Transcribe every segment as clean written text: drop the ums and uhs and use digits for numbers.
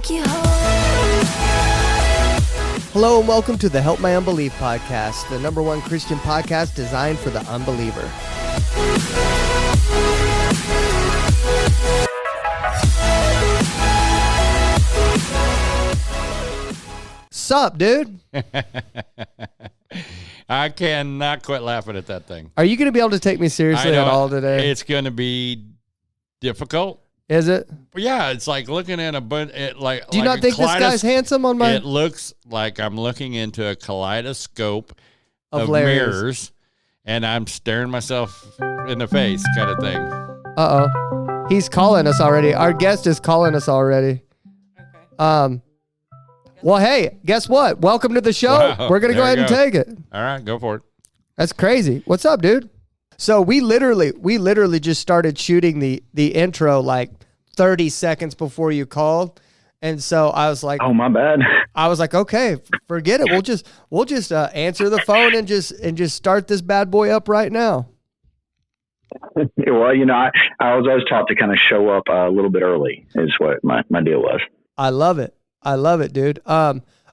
take you home. Hello and welcome to the Help My Unbelief podcast, the #1 Christian podcast designed for the unbeliever. Sup, dude? I cannot quit laughing at that thing. Are you going to be able to take me seriously at all today? It's going to be difficult. Is it? Yeah, it's like looking at Do you not think this guy's handsome on my... It looks like I'm looking into a kaleidoscope of Larry's mirrors, and I'm staring myself in the face kind of thing. Uh-oh. He's calling us already. Our guest is calling us already. Okay. Well, hey, guess what? Welcome to the show. Wow, We're going to go ahead and take it. All right, go for it. That's crazy. What's up, dude? So we literally just started shooting the intro like 30 seconds before you called. And so I was like, oh, my bad. I was like, okay, forget it. We'll just answer the phone and just start this bad boy up right now. Well, you know, I was always taught to kind of show up a little bit early is what my deal was. I love it, dude.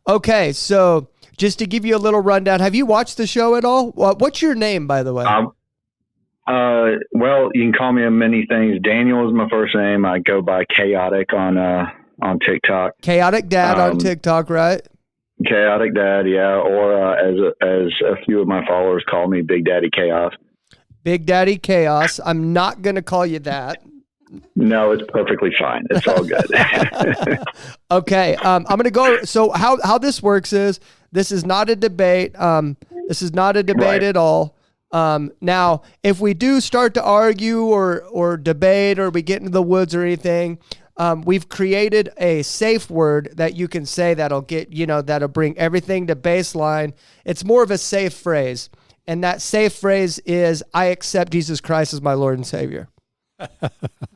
Okay. So just to give you a little rundown, have you watched the show at all? What's your name, by the way? Well, you can call me many things. Daniel is my first name. I go by Chaotic on TikTok. Chaotic Dad on TikTok, right? Chaotic Dad, yeah. Or as a few of my followers call me, Big Daddy Chaos. Big Daddy Chaos. I'm not going to call you that. No, it's perfectly fine. It's all good. Okay. I'm going to go. So how this works is this is not a debate. This is not a debate Right. at all. Now, if we do start to argue or debate or we get into the woods or anything, we've created a safe word that you can say that'll bring everything to baseline. It's more of a safe phrase. And that safe phrase is, I accept Jesus Christ as my Lord and Savior.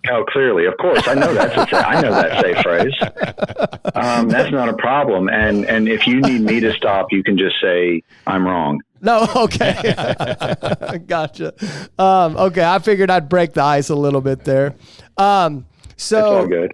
Oh, clearly. Of course. I know I know that safe phrase. That's not a problem. And if you need me to stop, you can just say, I'm wrong. No, okay. Gotcha. Okay, I figured I'd break the ice a little bit there. So It's all good.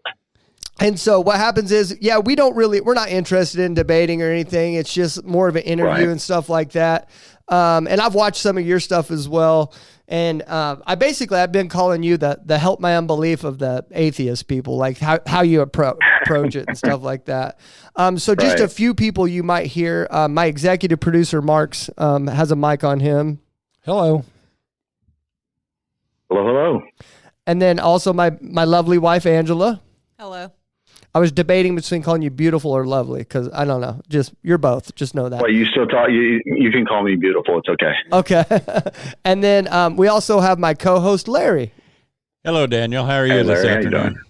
And so what happens is, we're not interested in debating or anything. It's just more of an interview Right. and stuff like that. And I've watched some of your stuff as well. And I've been calling you the Help My Unbelief of the atheist people, like how you approach it and stuff like that. So just Right. a few people you might hear. My executive producer, Marks, has a mic on him. Hello. Hello, hello. And then also my lovely wife, Angela. Hello. I was debating between calling you beautiful or lovely because I don't know. Just you're both. Just know that. Well, you still talk. You can call me beautiful. It's okay. Okay. And then we also have my co-host, Larry. Hello, Daniel. How are you Hey, this Larry, how you afternoon? doing?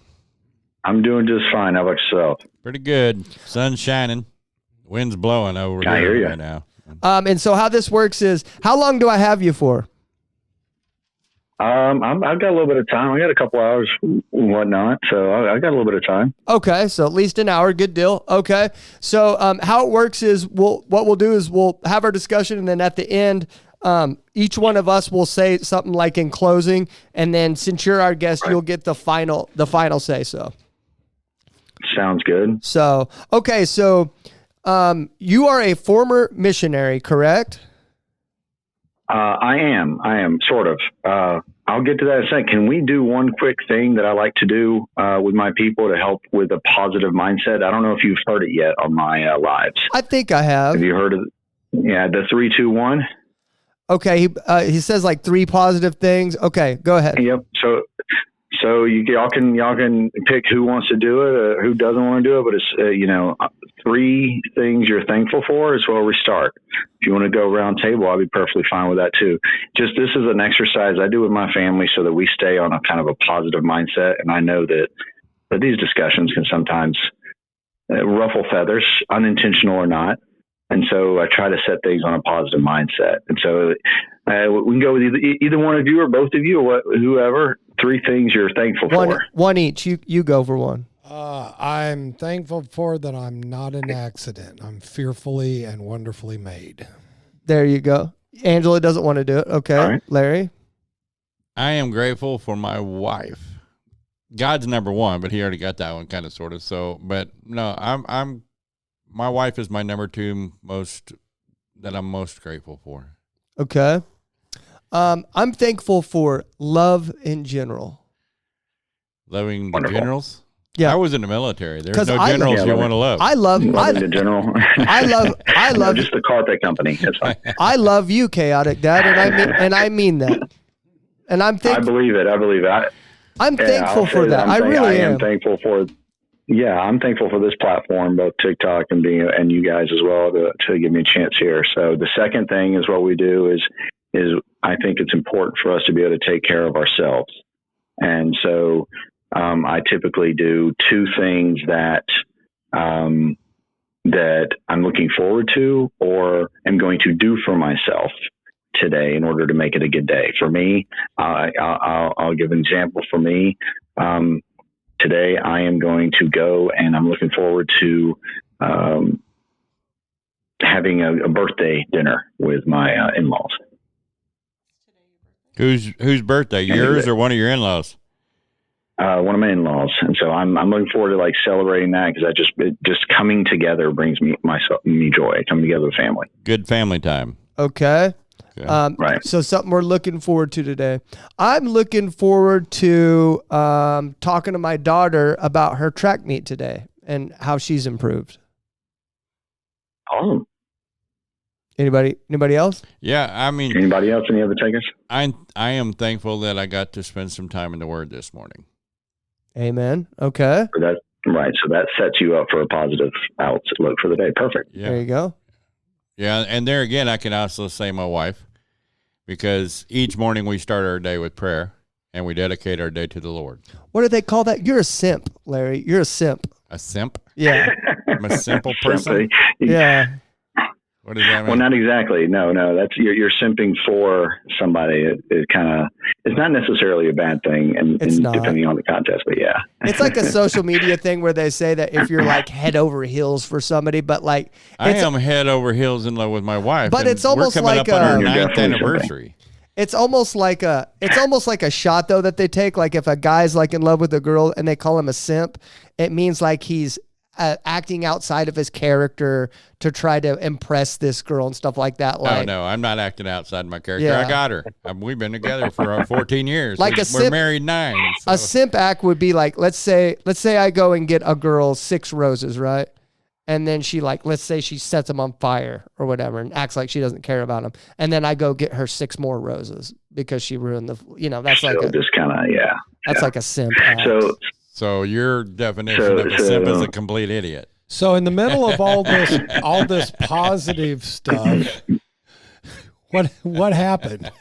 I'm doing just fine. How about yourself? Pretty good. Sun's shining. Wind's blowing over I hear here ya. right now. And so how this works is, how long do I have you for? I've got a little bit of time. I got a couple hours and whatnot, so I got a little bit of time. Okay, so at least an hour. Good deal. Okay, so how it works is what we'll do is we'll have our discussion, and then at the end, each one of us will say something like in closing, and then since you're our guest, Right. you'll get the final say so. Sounds good. So okay, so you are a former missionary, correct? I am sort of. I'll get to that in a second. Can we do one quick thing that I like to do with my people to help with a positive mindset? I don't know if you've heard it yet on my lives. I think I have. Have you heard of it? Yeah, the 3, 2, 1. Okay, he says like 3 positive things. Okay, go ahead. Yep. So y'all can pick who wants to do it or who doesn't want to do it, but it's 3 things you're thankful for is where we start. If you want to go round table, I'll be perfectly fine with that too. Just this is an exercise I do with my family so that we stay on a kind of a positive mindset. And I know that these discussions can sometimes ruffle feathers, unintentional or not. And so I try to set things on a positive mindset. And so we can go with either one of you or both of you or whoever. 3 things you're thankful for. One each. You go for one. I'm thankful for that I'm not an accident. I'm fearfully and wonderfully made. There you go. Angela doesn't want to do it. Okay. All right. Larry? I am grateful for my wife God's number one, but he already got that one kind of sort of. So, but no, my wife is my number two that I'm most grateful for. Okay. I'm thankful for love in general. Loving the Wonderful. generals. Yeah. I was in the military. There's 'Cause no I generals love- you Yeah, want to love. I love Loving the general. I No, love just the carpet company. That's fine. I love you, chaotic dad, and I mean that. And I'm I thankful. believe it. I'm thankful I'll for say that. I really am. thankful for. Yeah, I'm thankful for this platform, both TikTok and you guys as well, to give me a chance here. So the second thing is what we do is I think it's important for us to be able to take care of ourselves, and so I typically do two things that that I'm looking forward to or am going to do for myself today in order to make it a good day. For me, I'll give an example. For me, today I am going to go and I'm looking forward to having a birthday dinner with my in-laws. Whose birthday? Yours or one of your in-laws? One of my in-laws, and so I'm looking forward to like celebrating that because just coming together brings me joy. Coming together with family. Good family time. Okay. Right. So something we're looking forward to today. I'm looking forward to talking to my daughter about her track meet today and how she's improved. Awesome. Anybody else? Yeah, I mean, Anybody else? Any other takers? I am thankful that I got to spend some time in the Word this morning. Amen. Okay. Right. So that sets you up for a positive outlook for the day. Perfect. Yeah. There you go. Yeah, and there again, I can also say my wife, because each morning we start our day with prayer and we dedicate our day to the Lord. What do they call that? You're a simp, Larry. You're a simp. A simp? Yeah. I'm a simple person. Yeah. What does that mean? Well, not exactly. No. That's you're simping for somebody. It's not necessarily a bad thing, and not. depending on the context. But yeah, It's like a social media thing where they say that if you're like head over heels for somebody, but like I am head over heels in love with my wife. But and it's almost we're coming like up on our You're 9th definitely anniversary. it's almost like a shot though that they take. Like if a guy's like in love with a girl and they call him a simp, it means like he's acting outside of his character to try to impress this girl and stuff like that. Like, No, I'm not acting outside my character. Yeah. I got her. We've been together for 14 years. Like we're married 9. So. A simp act would be like, let's say I go and get a girl 6 roses, right? And then she let's say she sets them on fire or whatever and acts like she doesn't care about them. And then I go get her 6 more roses because she ruined that's like just kind of that's like a simp act. So your definition of a simp is a complete idiot. So in the middle of all this positive stuff, what happened?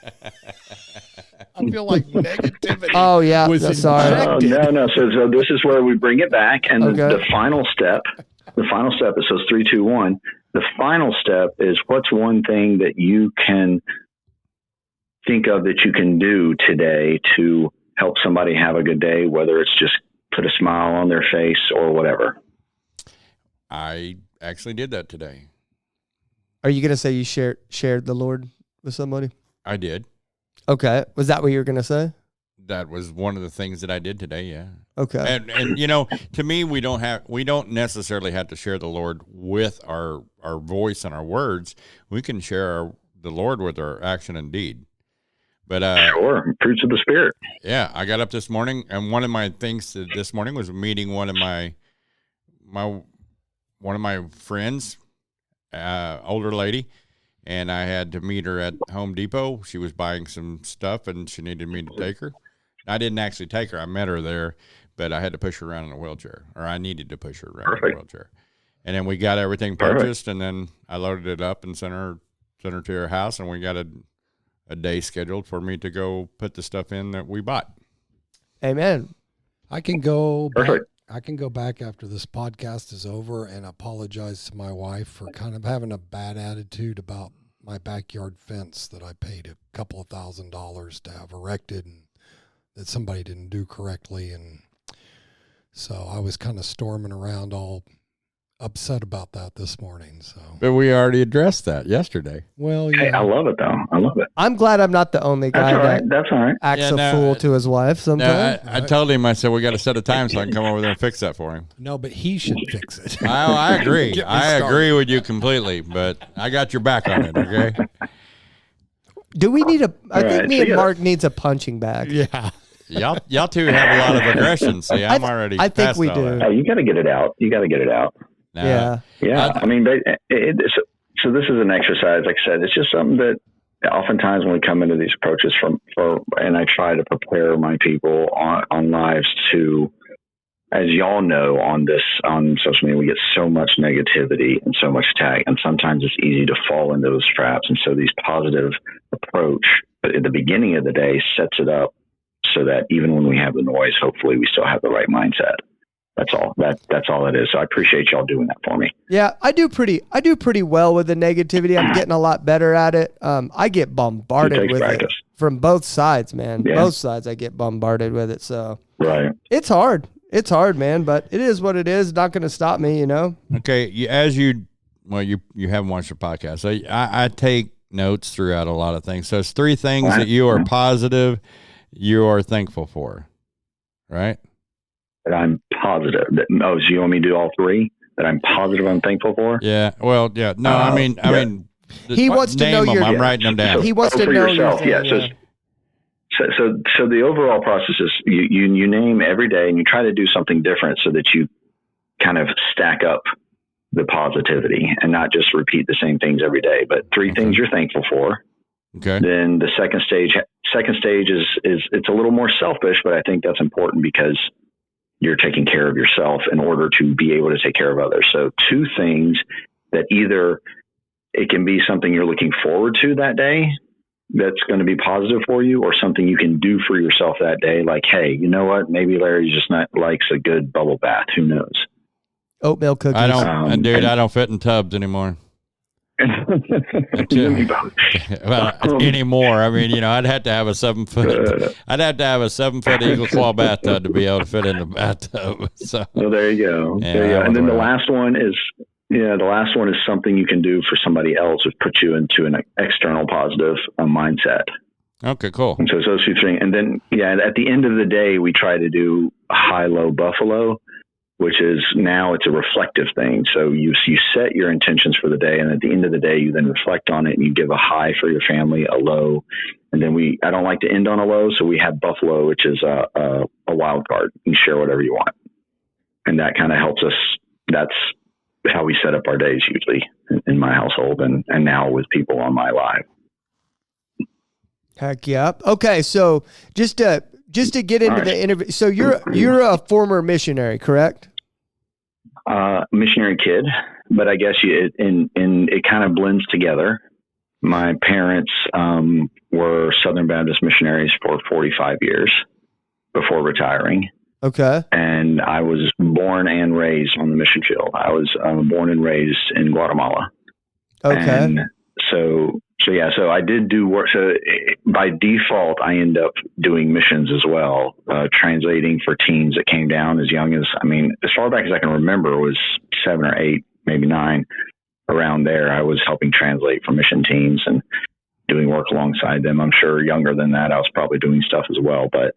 I feel like negativity. Oh yeah, sorry. No. So this is where we bring it back, and Okay. the final step. The final step is 3, 2, 1. The final step is what's one thing that you can think of that you can do today to help somebody have a good day, whether it's just put a smile on their face or whatever. I actually did that today. Are you gonna say you shared the Lord with somebody? I did. Okay. Was that what you were gonna say? That was one of the things that I did today. Yeah. Okay. And to me, we don't necessarily have to share the Lord with our voice and our words. We can share the Lord with our action and deed. But Sure, fruits of the Spirit. yeah, I got up this morning, and one of my things this morning was meeting one of my friends, older lady, and I had to meet her at Home Depot. She was buying some stuff, and she needed me to take her. I didn't actually take her; I met her there, but I had to push her around in a wheelchair, or I needed to push her around in a wheelchair. And then we got everything purchased, and then I loaded it up and sent her to her house, and we got a day scheduled for me to go put the stuff in that we bought. Amen. I can go Perfect. I can go back after this podcast is over and apologize to my wife for kind of having a bad attitude about my backyard fence that I paid a couple of $1,000s to have erected and that somebody didn't do correctly. And so I was kind of storming around all upset about that this morning. So, But we already addressed that yesterday. well, Hey, yeah, I love it though. I love it. I'm glad I'm not the only That's guy all right. that That's all right. acts Yeah, a no, fool to his wife No, sometimes. I told him, I said, we got to set a time so I can come over there and fix that for him. no, but he should fix it. I agree. Get me I started. agree with you completely, but I got your back on it, okay? Do we need I think right, me so and yeah. Mark needs a punching bag. Yeah. Y'all two have a lot of aggression. See, I'm already I think past we all do. that. You got to get it out. You got to get it out. Nah, Yeah. Yeah, I- I mean, so this is an exercise. Like I said, it's just something that oftentimes when we come into these approaches and I try to prepare my people on lives to, as y'all know, on social media, we get so much negativity and so much attack, and sometimes it's easy to fall into those traps. And so these positive approach, but at the beginning of the day, sets it up so that even when we have the noise, hopefully we still have the right mindset. That's all. That's all it is. So I appreciate y'all doing that for me. Yeah, I do pretty well with the negativity. I'm getting a lot better at it. I get It bombarded takes with practice. it from both sides, man. Yeah. Both sides I get bombarded with it. So Right. it's hard. It's hard, man, but it is what it is. Not going to stop me, you know? Okay, you haven't watched the podcast. So I take notes throughout a lot of things. So it's 3 things that you are positive, you are thankful for, right? That I'm positive. So you want me to do all 3? That I'm positive, I'm thankful for? Yeah. Well, yeah. No, I mean, He wants to name know them. your- I'm writing them down. He wants to for know yourself. your thing, Yeah. So the overall process is you name every day and you try to do something different so that you kind of stack up the positivity and not just repeat the same things every day, but 3 things you're thankful for. Okay. Then the second stage is it's a little more selfish, but I think that's important because you're taking care of yourself in order to be able to take care of others. So 2 things that either it can be something you're looking forward to that day that's going to be positive for you, or something you can do for yourself that day. Like, hey, you know what? Maybe Larry just not likes a good bubble bath. Who knows? Oatmeal cookies. I don't, dude. I don't fit in tubs anymore. Well, anymore. I mean, I'd have to have a 7-foot. I'd have to have a 7-foot eagle claw bathtub to be able to fit in the bathtub. So, well, there you go. Yeah, There you go. And then the right. last one is, something you can do for somebody else to put you into an external positive mindset. okay, cool. And so it's those 2 things. And then, at the end of the day, we try to do a high-low buffalo, which is now it's a reflective thing. So you set your intentions for the day, and at the end of the day, you then reflect on it and you give a high for your family, a low. And then I don't like to end on a low. So we have buffalo, which is a wild card. You share whatever you want. And that kind of helps us. That's how we set up our days usually in my household and now with people on my live. Heck yeah. Okay, so just to get into the interview. So you're a former missionary, correct? Missionary kid, but I guess it kind of blends together. My parents were Southern Baptist missionaries for 45 years before retiring. Okay. And I was born and raised on the mission field. I was born and raised in Guatemala. Okay. And so I did do work. So by default, I end up doing missions as well, translating for teens that came down as young as far back as I can remember was 7 or 8, maybe 9. Around there, I was helping translate for mission teams and doing work alongside them. I'm sure younger than that, I was probably doing stuff as well, but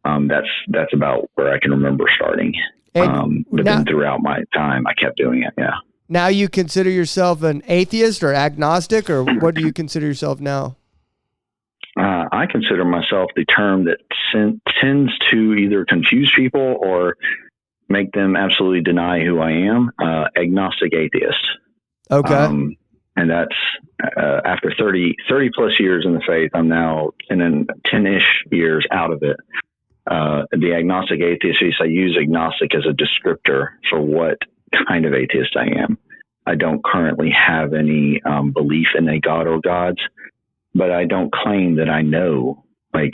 that's about where I can remember starting. And But then throughout my time, I kept doing it. Yeah. Now you consider yourself an atheist or agnostic, or what do you consider yourself now? I consider myself the term that tends to either confuse people or make them absolutely deny who I am. Agnostic atheist. Okay. And that's after 30 plus years in the faith, I'm now 10-ish years out of it. The agnostic atheist, I use agnostic as a descriptor for what kind of atheist I am. I don't currently have any belief in a God or gods, but I don't claim that I know. I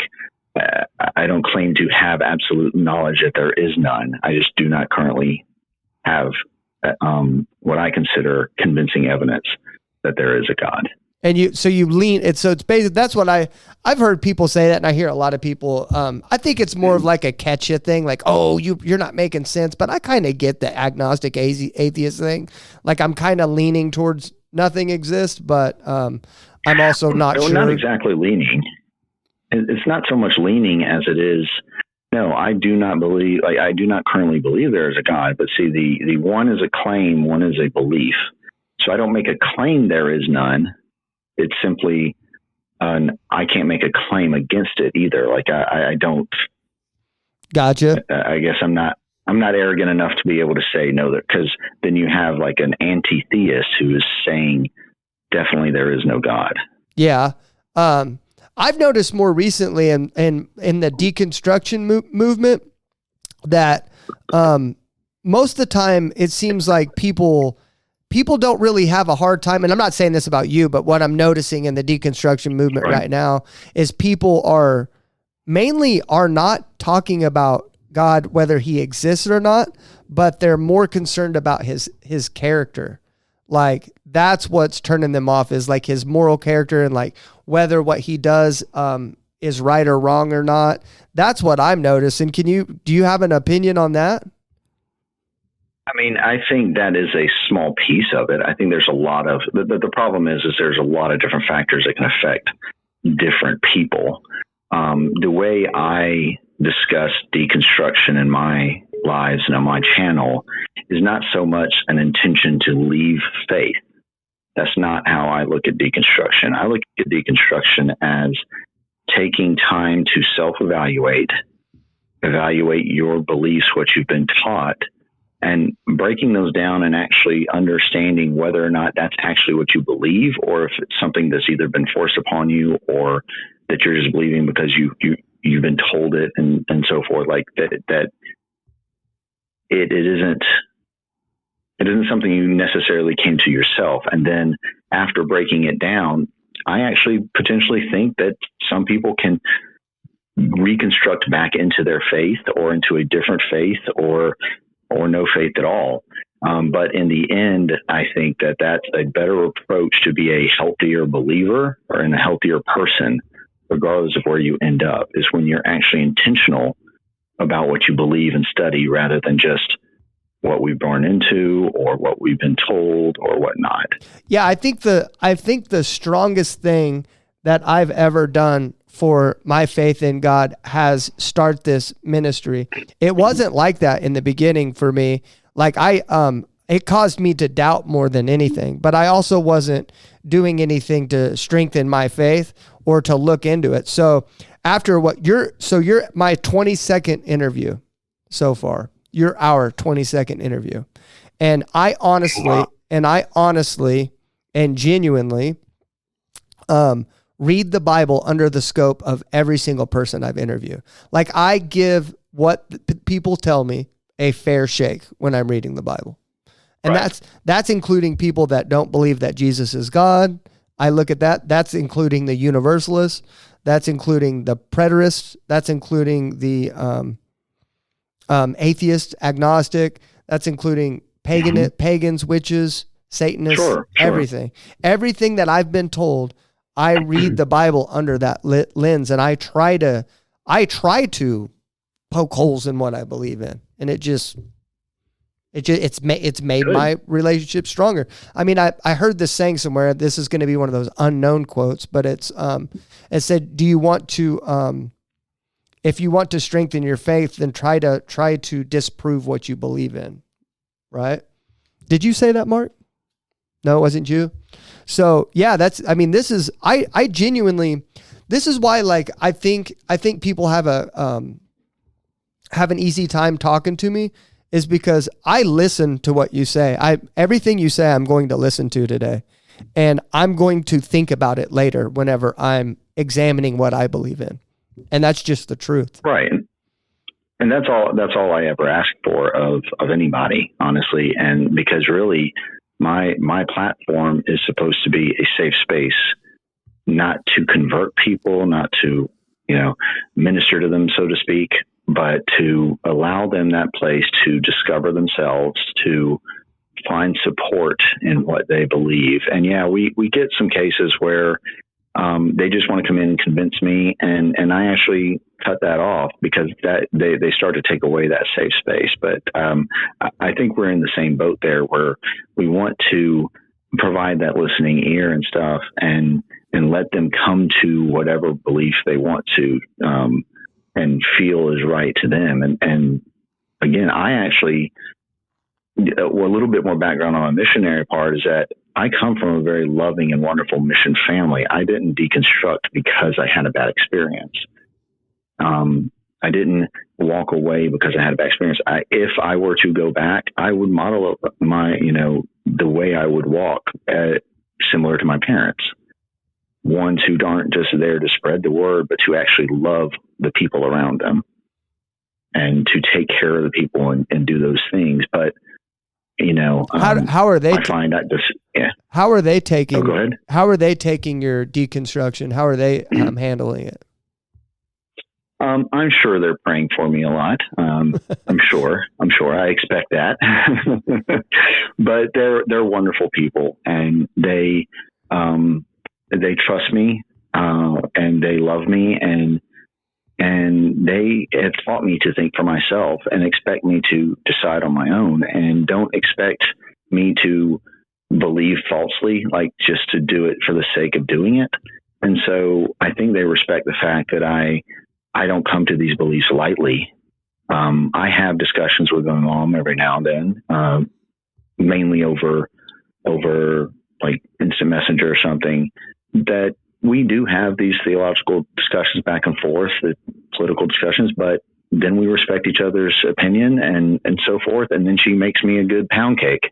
don't claim to have absolute knowledge that there is none. I just do not currently have what I consider convincing evidence that there is a God. So you lean it's basically, that's what I've heard people say that, and I hear a lot of people, I think it's more of like a catch you thing, like, oh, you're not making sense, but I kind of get the agnostic atheist thing. Like, I'm kind of leaning towards nothing exists, but I'm also not sure. Not exactly leaning. It's not so much leaning as it is, no, I do not believe, like, I do not currently believe there is a God, but see, the one is a claim, one is a belief. So I don't make a claim there is none. It's simply, I can't make a claim against it either. Like, I don't. Gotcha. I guess I'm not arrogant enough to be able to say no, because then you have like an anti-theist who is saying definitely there is no God. Yeah. I've noticed more recently in the deconstruction movement that most of the time it seems like people don't really have a hard time, and I'm not saying this about you, but what I'm noticing in the deconstruction movement right now is people are not talking about God, whether he exists or not, but they're more concerned about his character. Like, that's what's turning them off, is like his moral character, and like whether what he does is right or wrong or not. That's what I'm noticing. Do you have an opinion on that? I mean, I think that is a small piece of it. I think there's a lot of, the problem is there's a lot of different factors that can affect different people. The way I discuss deconstruction in my lives and on my channel is not so much an intention to leave faith. That's not how I look at deconstruction. I look at deconstruction as taking time to self-evaluate, evaluate your beliefs, what you've been taught, and breaking those down and actually understanding whether or not that's actually what you believe, or if it's something that's either been forced upon you or that you're just believing because you've been told it and so forth. Like that it isn't something you necessarily came to yourself. And then after breaking it down, I actually potentially think that some people can reconstruct back into their faith or into a different faith or no faith at all. But in the end, I think that that's a better approach to be a healthier believer or a healthier person, regardless of where you end up, is when you're actually intentional about what you believe and study rather than just what we've born into or what we've been told or whatnot. Yeah, I think the strongest thing that I've ever done for my faith in God has start this ministry. It wasn't like that in the beginning for me. Like it caused me to doubt more than anything, but I also wasn't doing anything to strengthen my faith or to look into it. So after you're my 22nd interview so far. You're our 22nd interview. And I honestly and genuinely read the Bible under the scope of every single person I've interviewed. Like, I give what people tell me a fair shake when I'm reading the Bible. And that's including people that don't believe that Jesus is God. I look at that. That's including the universalists. That's including the preterists. That's including the atheist, agnostic. That's including pagans, witches, Satanists, everything. Everything that I've been told, I read the Bible under that lens, and I try to poke holes in what I believe in, and it's made Good. My relationship stronger. I mean, I heard this saying somewhere. This is going to be one of those unknown quotes, but it said, "Do you want to if you want to strengthen your faith, then try to disprove what you believe in." Right? Did you say that, Mark? No, it wasn't you. So yeah, this is why, like, I think people have an easy time talking to me, is because I listen to what you say. Everything you say, I'm going to listen to today, and I'm going to think about it later whenever I'm examining what I believe in. And that's just the truth. Right. And that's all I ever ask for of anybody, honestly. And because really my platform is supposed to be a safe space, not to convert people, not to, minister to them, so to speak, but to allow them that place to discover themselves, to find support in what they believe. And yeah, we get some cases where they just want to come in and convince me, and I actually cut that off because that they start to take away that safe space. But I think we're in the same boat there, where we want to provide that listening ear and stuff, and let them come to whatever belief they want to, and feel is right to them. And again, I actually, well, a little bit more background on my missionary part is that I come from a very loving and wonderful mission family. I didn't deconstruct because I had a bad experience. I didn't walk away because I had a bad experience. If I were to go back, I would model my, the way I would walk, similar to my parents. Ones who aren't just there to spread the word, but to actually love the people around them and to take care of the people and do those things. But, how are they? I find that this, yeah. How are they taking? Oh, go ahead. How are they taking your deconstruction? How are they handling it? I'm sure they're praying for me a lot. I'm sure. I expect that. But they're wonderful people, and they trust me, and they love me, and they have taught me to think for myself and expect me to decide on my own, and don't expect me to believe falsely, like just to do it for the sake of doing it. And so I think they respect the fact that I don't come to these beliefs lightly. I have discussions with my mom every now and then, mainly over like instant messenger or something, that we do have these theological discussions back and forth, the political discussions, but then we respect each other's opinion and so forth. And then she makes me a good pound cake.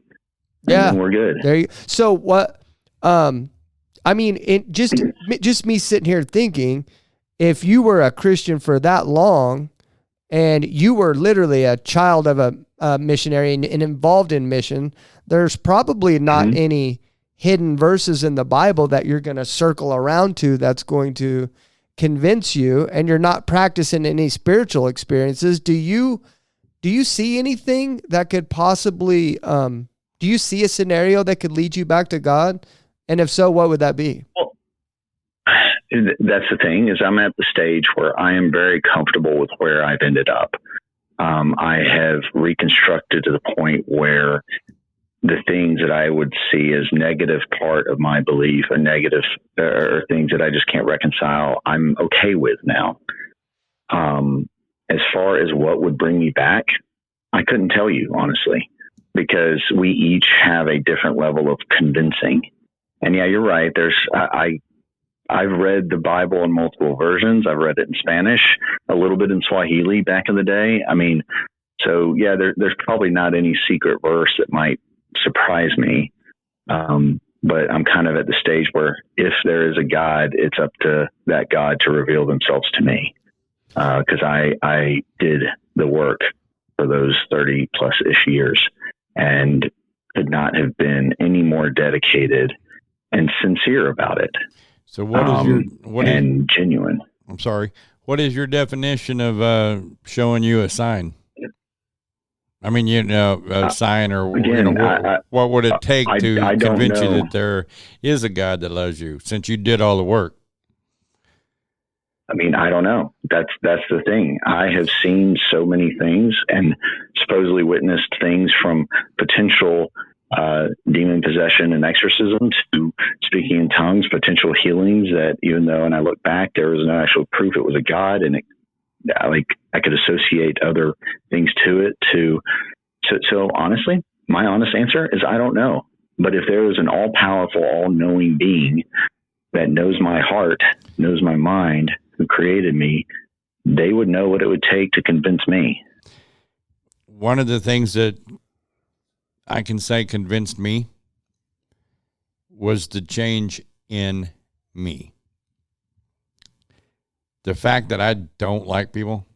Yeah. And then we're good. There you, so what, I mean, just me sitting here thinking, if you were a Christian for that long and you were literally a child of a missionary and involved in mission, there's probably not any hidden verses in the Bible that you're going to circle around to that's going to convince you, and you're not practicing any spiritual experiences. Do you see anything that could possibly, do you see a scenario that could lead you back to God? And if so, what would that be? Well, that's the thing, is I'm at the stage where I am very comfortable with where I've ended up. I have reconstructed to the point where the things that I would see as negative part of my belief, or negative, or things that I just can't reconcile, I'm okay with now. As far as what would bring me back, I couldn't tell you, honestly, because we each have a different level of convincing. And yeah, you're right. I've read the Bible in multiple versions. I've read it in Spanish, a little bit in Swahili back in the day. I mean, so yeah, there's probably not any secret verse that might surprise me. But I'm kind of at the stage where if there is a God, it's up to that God to reveal themselves to me. Cause I did the work for those 30 plus ish years and could not have been any more dedicated and sincere about it. So genuine. I'm sorry. What is your definition of showing you a sign? I mean, a sign, or again, what would it take to convince you know that there is a God that loves you, since you did all the work? I mean, I don't know. That's the thing. I have seen so many things and supposedly witnessed things from potential demon possession and exorcism to speaking in tongues, potential healings, that even though, and I look back, there was no actual proof it was a God, and I could associate other things to it. So honestly, my honest answer is I don't know. But if there was an all-powerful, all-knowing being that knows my heart, knows my mind, who created me, they would know what it would take to convince me. One of the things that I can say convinced me was the change in me. The fact that I don't like people,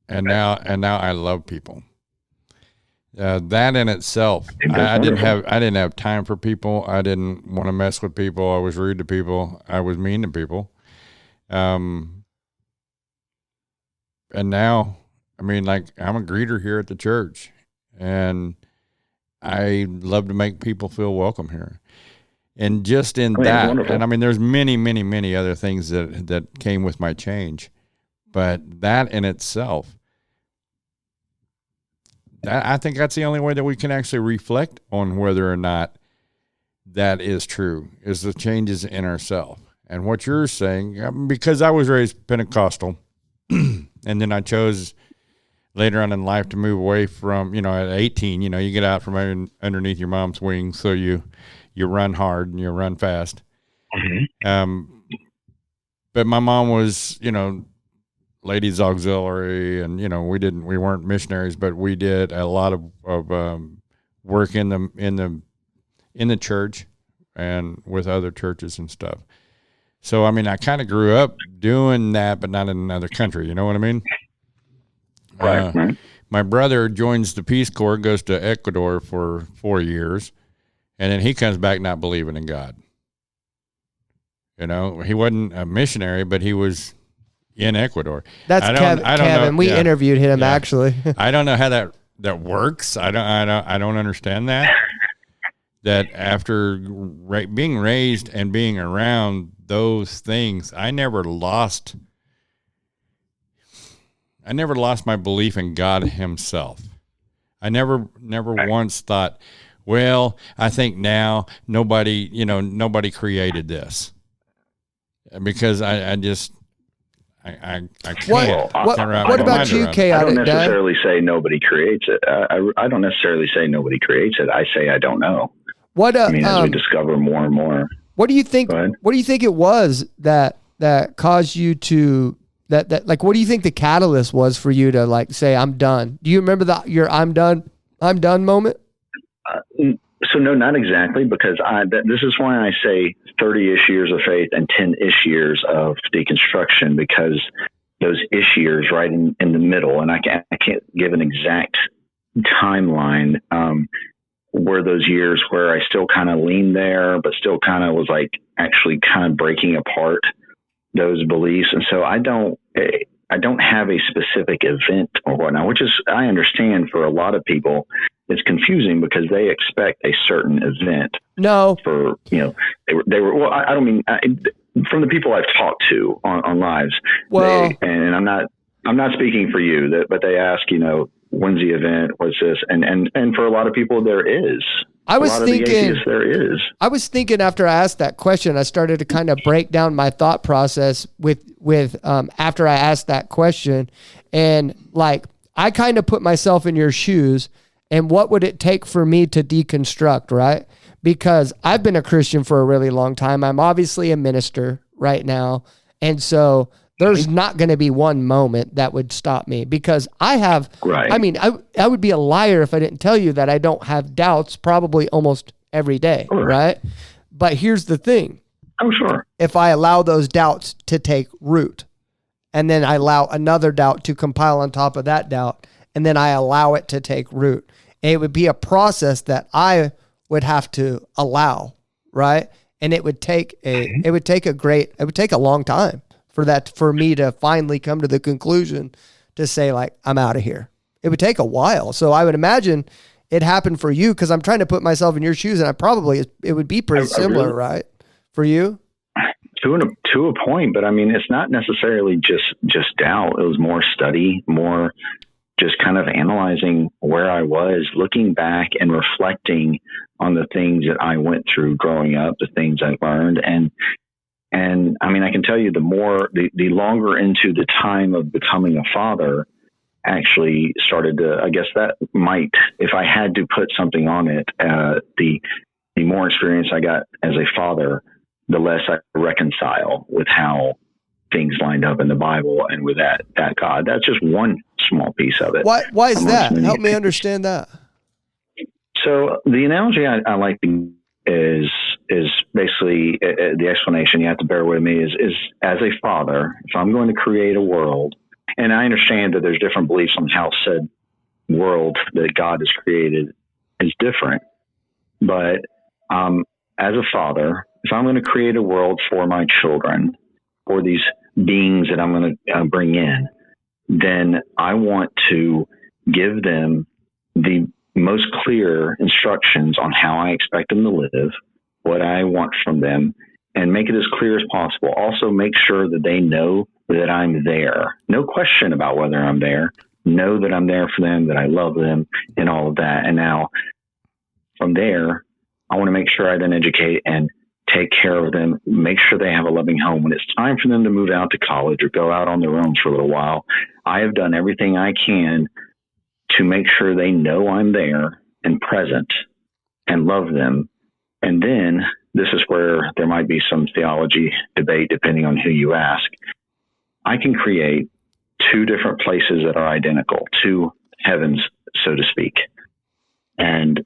and now I love people. That in itself, I didn't have time for people. I didn't want to mess with people. I was rude to people. I was mean to people. And now, I mean, like, I'm a greeter here at the church, and I love to make people feel welcome here. And just in It's that, wonderful. and I mean, there's many, many, many other things that came with my change, but that in itself, I think that's the only way that we can actually reflect on whether or not that is true, is the changes in ourselves. And what you're saying, because I was raised Pentecostal, and then I chose later on in life to move away from, at 18, you get out from underneath your mom's wing, so you run hard and you run fast. Mm-hmm. But my mom was, ladies auxiliary, and we weren't missionaries, but we did a lot of work in the church and with other churches and stuff. So I mean, I kind of grew up doing that, but not in another country. You know what I mean? Right. My brother joins the Peace Corps, goes to Ecuador for 4 years, and then he comes back not believing in God. He wasn't a missionary, but he was in Ecuador. That's Kevin. We interviewed him actually. I don't know how that works. I don't understand that. That after being raised and being around those things, I never lost my belief in God Himself. I never once thought, well, I think now nobody created this, because I can't. What about you, Chaotic? I don't necessarily say nobody creates it. I don't necessarily say nobody creates it. I say I don't know. As we discover more and more. What do you think? What do you think it was that caused you to like? What do you think the catalyst was for you to like say I'm done? Do you remember your I'm done moment? So no, not exactly, because this is why I say 30-ish years of faith and 10-ish years of deconstruction, because those ish years right in the middle, and I can't give an exact timeline. Were those years where I still kind of leaned there, but still kind of was like actually kind of breaking apart those beliefs. And so I don't have a specific event or whatnot, which is, I understand for a lot of people, it's confusing because they expect a certain event. No. For, they were, well, I don't mean, from the people I've talked to on lives, and I'm not speaking for you, but they ask, when's the event? What's this? And for a lot of people, there is. I was thinking after I asked that question, I started to kind of break down my thought process with after I asked that question, and like I kind of put myself in your shoes, and what would it take for me to deconstruct, right? Because I've been a Christian for a really long time. I'm obviously a minister right now, and so there's not going to be one moment that would stop me, because I have, right. I mean, I would be a liar if I didn't tell you that I don't have doubts probably almost every day, sure. Right? But here's the thing. I'm sure. If I allow those doubts to take root, and then I allow another doubt to compile on top of that doubt, and then I allow it to take root, it would be a process that I would have to allow, right? And it would take a long time for me to finally come to the conclusion to say, like, I'm out of here. It would take a while. So I would imagine it happened for you, because I'm trying to put myself in your shoes, and it would be pretty similar, really, right? For you? To a point, but I mean, it's not necessarily just doubt. It was more study, more just kind of analyzing where I was, looking back and reflecting on the things that I went through growing up, the things I learned. And I mean, I can tell you the longer into the time of becoming a father actually started to, I guess that might, if I had to put something on it, the more experience I got as a father, the less I reconcile with how things lined up in the Bible and with that God. That's just one small piece of it. Why is that? Help me understand that. So the analogy I like is basically the explanation. You have to bear with me. Is as a father, if I'm going to create a world, and I understand that there's different beliefs on how said world that God has created is different, but as a father, if I'm going to create a world for my children, for these beings that I'm going to bring in, then I want to give them the most clear instructions on how I expect them to live, what I want from them, and make it as clear as possible. Also, make sure that they know that I'm there. No question about whether I'm there. Know that I'm there for them, that I love them, and all of that. And now, from there, I want to make sure I then educate and take care of them, make sure they have a loving home. When it's time for them to move out to college or go out on their own for a little while, I have done everything I can to make sure they know I'm there and present and love them. And then this is where there might be some theology debate depending on who you ask. I can create two different places that are identical, two heavens, so to speak. And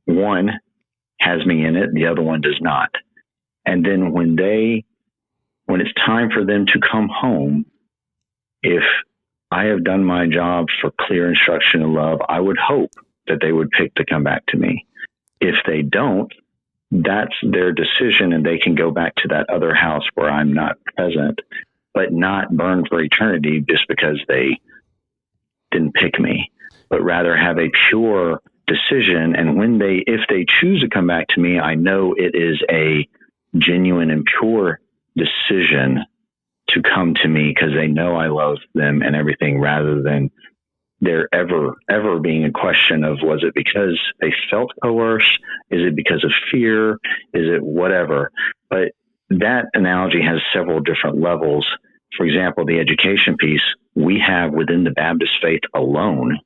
one has me in it, the other one does not. And then when it's time for them to come home, if I have done my job for clear instruction and love, I would hope that they would pick to come back to me. If they don't, that's their decision, and they can go back to that other house where I'm not present, but not burn for eternity just because they didn't pick me, but rather have a pure decision. And if they choose to come back to me, I know it is a genuine and pure decision to come to me because they know I love them and everything, rather than there ever being a question of, was it because they felt coerced? Is it because of fear? Is it whatever? But that analogy has several different levels. For example, the education piece we have within the Baptist faith alone.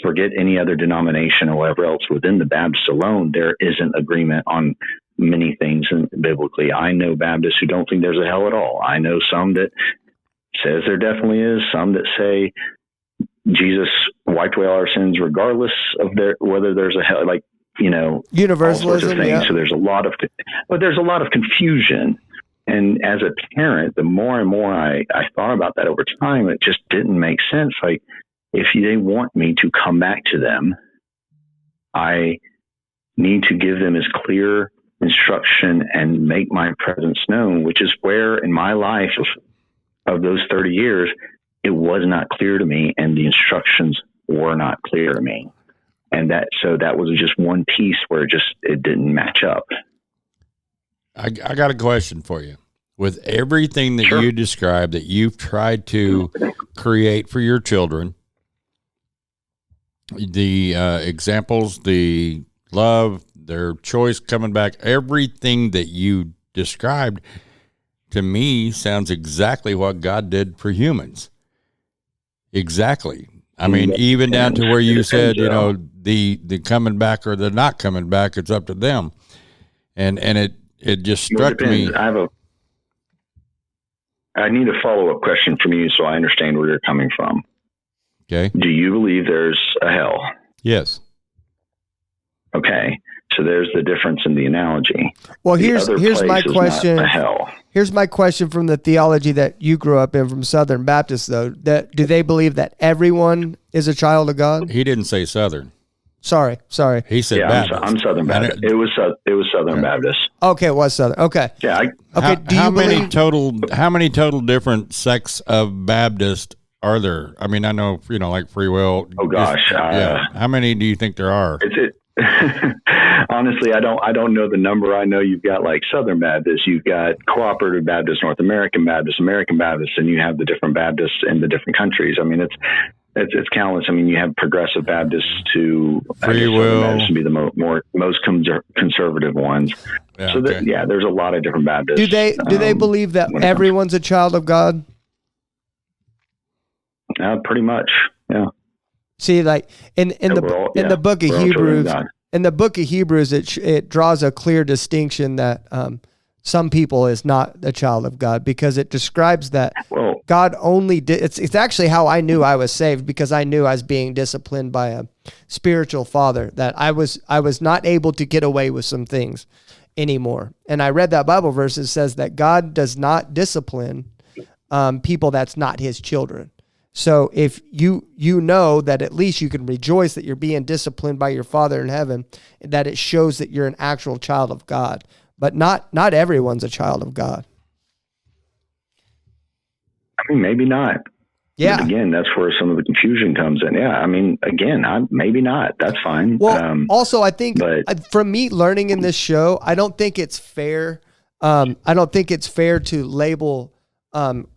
Forget any other denomination or whatever else. Within the Baptist alone, there isn't agreement on many things biblically. I know Baptists who don't think there's a hell at all. I know some that says there definitely is, some that say Jesus wiped away all our sins regardless of whether there's a hell, like, universalism. Yeah. So there's a lot of confusion. And as a parent, the more and more I thought about that over time, it just didn't make sense. Like, if they want me to come back to them, I need to give them as clear instruction and make my presence known, which is where in my life of those 30 years, it was not clear to me and the instructions were not clear to me. And so that was just one piece where it didn't match up. I got a question for you. With everything that Sure. you described that you've tried to create for your children, the examples, the love, their choice coming back, everything that you described to me sounds exactly what God did for humans. Exactly. I mean, even down to where you said, the coming back or the not coming back, it's up to them. And it just struck me. I need a follow-up question from you so I understand where you're coming from. Okay. Do you believe there's a hell? Yes. Okay. So there's the difference in the analogy. Well, The here's other my place is question. not a hell. Here's my question from the theology that you grew up in from Southern Baptists, though. That do they believe that everyone is a child of God? He didn't say Southern. Sorry. He said Yeah, Baptist. I'm Southern Baptist. It was Southern Baptist. Okay, it was Southern. Okay. Yeah. Okay. How many total different sects of Baptist are there? I mean, I know, like free will. Oh gosh. How many do you think there are? Honestly, I don't know the number. I know you've got like Southern Baptists, you've got Cooperative Baptists, North American Baptists, American Baptists, and you have the different Baptists in the different countries. I mean, it's countless. I mean, you have Progressive Baptists to free will Baptists to be the most conservative ones. Yeah, so there's a lot of different Baptists. Do they believe that everyone's a child of God? Pretty much. Yeah. See, like in the book of Hebrews, it draws a clear distinction that some people is not a child of God, because it describes that God only did. It's actually how I knew I was saved, because I knew I was being disciplined by a spiritual father, that I was not able to get away with some things anymore. And I read that Bible verse that says that God does not discipline people that's not his children. So if you know that at least you can rejoice that you're being disciplined by your Father in heaven, that it shows that you're an actual child of God. But not everyone's a child of God. I mean, maybe not. Yeah. But again, that's where some of the confusion comes in. Yeah. I mean, again, maybe not. That's fine. Well, also, I think but from me learning in this show, I don't think it's fair. I don't think it's fair to label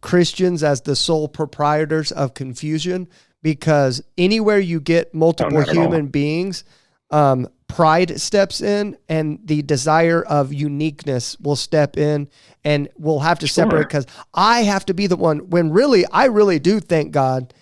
Christians as the sole proprietors of confusion, because anywhere you get multiple human beings, pride steps in, and the desire of uniqueness will step in, and we'll have to separate, because I have to be the one, when really, I really do think God